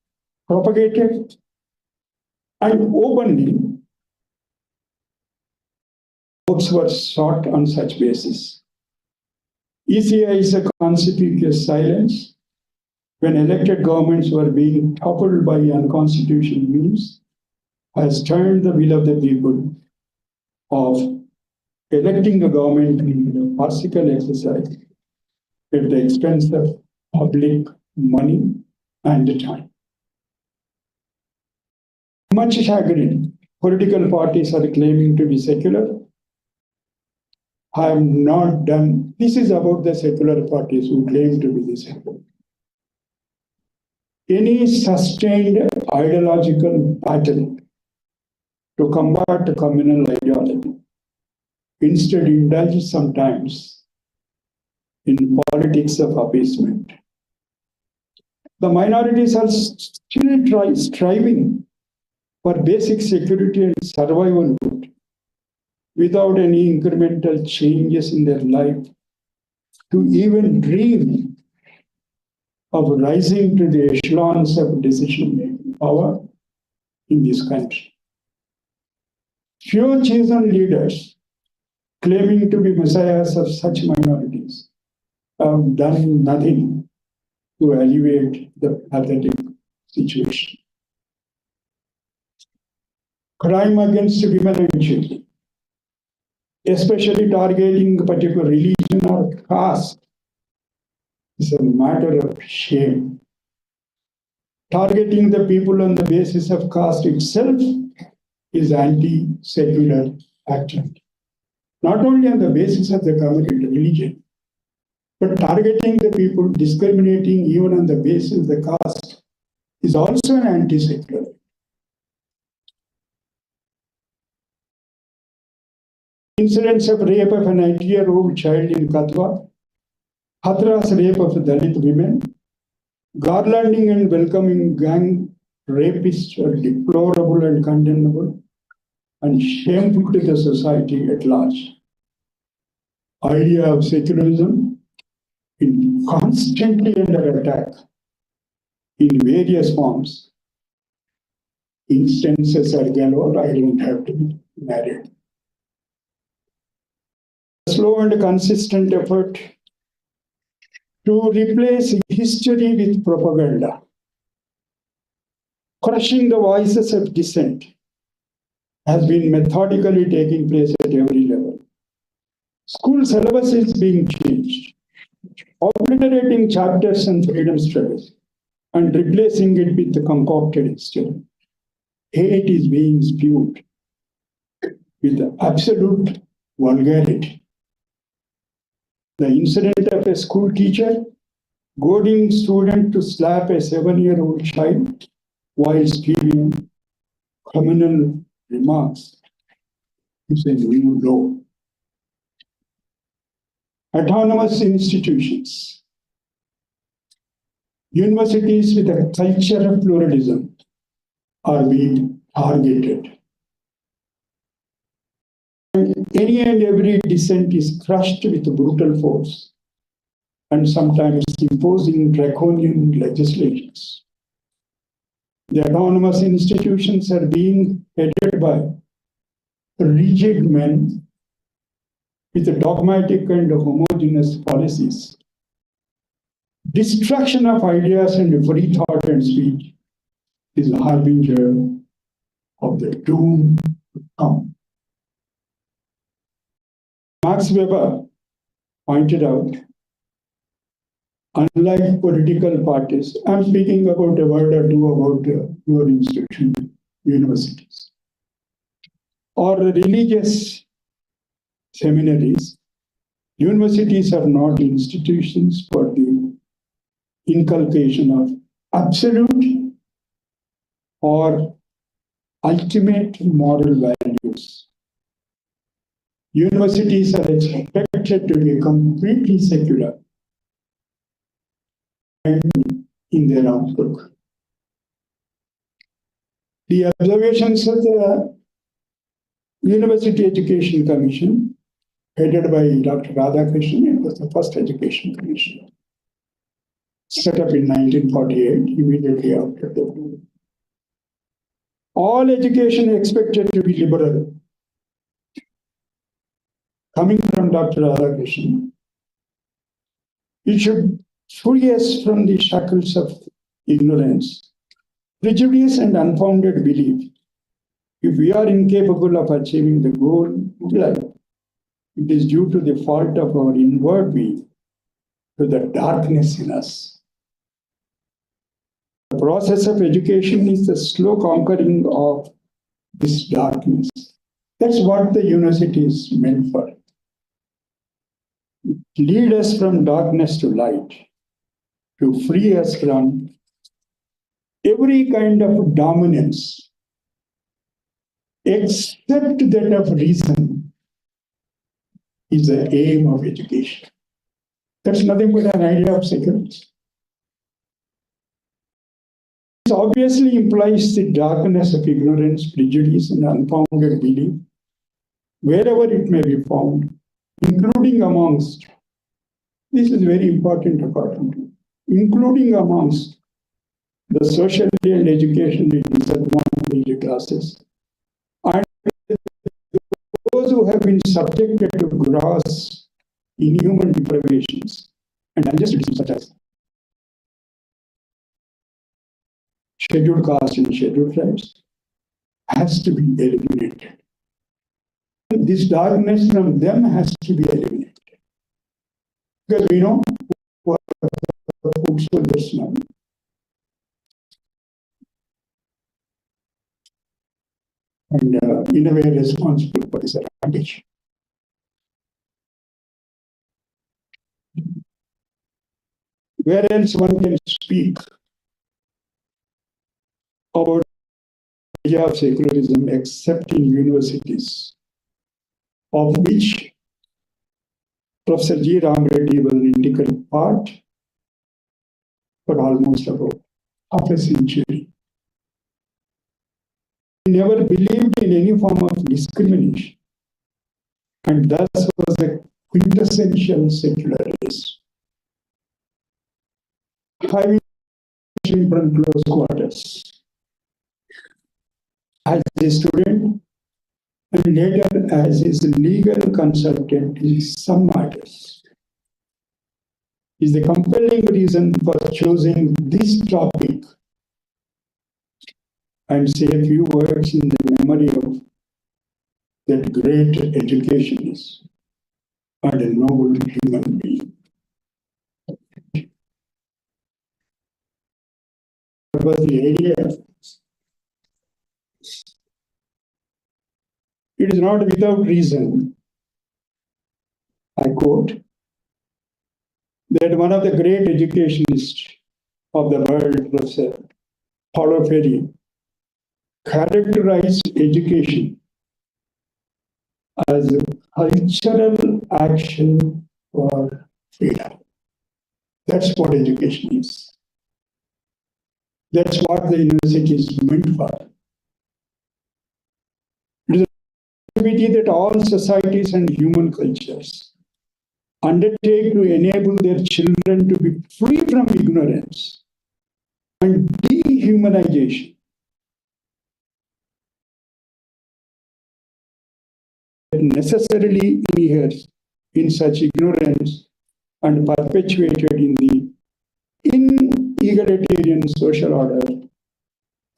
propagated, and openly votes were sought on such basis. ECI is a conspicuous silence when elected governments were being toppled by unconstitutional means, has turned the will of the people of electing a government into a farcical exercise at the expense of public money and time. Much chagrin, political parties are claiming to be secular. I have not done, this is about the secular parties who claim to be secular. Any sustained ideological battle to combat communal ideology instead indulges sometimes in politics of appeasement. The minorities are still striving for basic security and survival without any incremental changes in their life to even dream of rising to the echelons of decision-making power in this country. Few chosen leaders claiming to be messiahs of such minorities have done nothing to alleviate the pathetic situation. Crime against women and children, especially targeting a particular religion or caste, is a matter of shame. targeting the people on the basis of caste itself is anti-secular activity. Not only on the basis of the community religion, but targeting the people, discriminating even on the basis of the caste is also an anti-secular. Incidents of rape of an 8-year-old child in Katwa, Hathras rape of Dalit women, garlanding and welcoming gang rapists are deplorable and condemnable and shameful to the society at large. Idea of secularism is constantly under attack in various forms. Instances are galore, I don't have to narrate. Slow and consistent effort to replace history with propaganda, crushing the voices of dissent, has been methodically taking place at every level. School syllabus is being changed, obliterating chapters on freedom struggles and replacing it with the concocted history. Hate is being spewed with absolute vulgarity. The incident of a school teacher goading student to slap a 7-year-old child while spewing criminal remarks is a new law. Autonomous institutions, universities with a culture of pluralism are being targeted. Any and every dissent is crushed with brutal force and sometimes imposing draconian legislations. The autonomous institutions are being headed by rigid men with dogmatic and homogeneous policies. Destruction of ideas and free thought and speech is a harbinger of the doom to come. Max Weber pointed out, unlike political parties, I'm speaking about a word or two about your institution, universities, or religious seminaries. Universities are not institutions for the inculcation of absolute or ultimate moral values. Universities are expected to be completely secular and in their outlook. The observations of the University Education Commission, headed by Dr. Radhakrishnan, it was the first education commission, set up in 1948, immediately after the war. All education expected to be liberal. Coming from Dr. Radhakrishnan, it should free us from the shackles of ignorance, prejudice, and unfounded belief. If we are incapable of achieving the goal of life, it is due to the fault of our inward being, to the darkness in us. The process of education is the slow conquering of this darkness. That's what the university is meant for. Lead us from darkness to light, to free us from every kind of dominance, except that of reason, is the aim of education. That's nothing but an idea of secularism. This obviously implies the darkness of ignorance, prejudice, and unfounded belief, wherever it may be found, including amongst, this is very important according to me, including amongst the socially and educationally disadvantaged classes, and those who have been subjected to gross inhuman deprivations and unjust diseases such as scheduled caste and scheduled tribes, has to be eliminated. This darkness from them has to be eliminated. Because we know what the food soldiers now. and in a way responsible for this eradication. Where else one can speak about the idea of secularism except in universities, of which Professor G. Ram Reddy was an integral part for almost about half a century. He never believed in any form of discrimination, and thus was a quintessential secularist. Having him from close quarters as a student and later as his legal consultant in some matters is the compelling reason for choosing this topic and say a few words in the memory of that great educationist and a noble human being. What was the idea? It is not without reason, I quote, that one of the great educationists of the world, Professor Paulo Freire, characterized education as a cultural action for freedom. That's what education is. That's what the university is meant for. It is an activity that all societies and human cultures undertake to enable their children to be free from ignorance and dehumanization. That necessarily inheres in such ignorance and perpetuated in the inegalitarian social order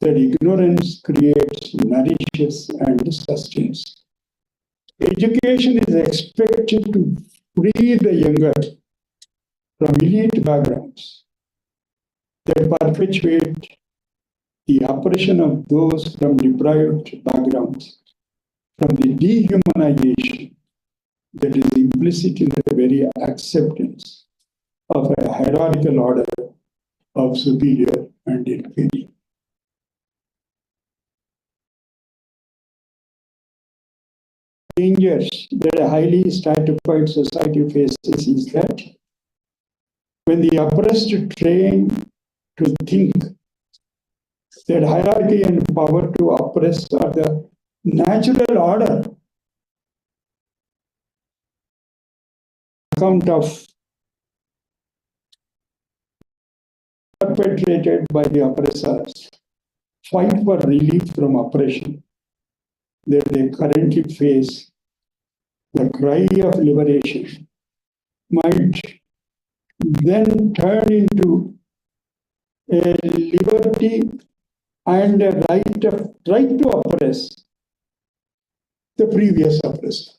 that ignorance creates, nourishes, and sustains. Education is expected to free the younger from elite backgrounds that perpetuate the oppression of those from deprived backgrounds, from the dehumanization that is implicit in the very acceptance of a hierarchical order of superior and inferior. Dangers that a highly stratified society faces is that when the oppressed train to think that hierarchy and power to oppress are the natural order, account of perpetrated by the oppressors, fight for relief from oppression that they currently face, the cry of liberation might then turn into a liberty and a right to oppress the previous oppressor.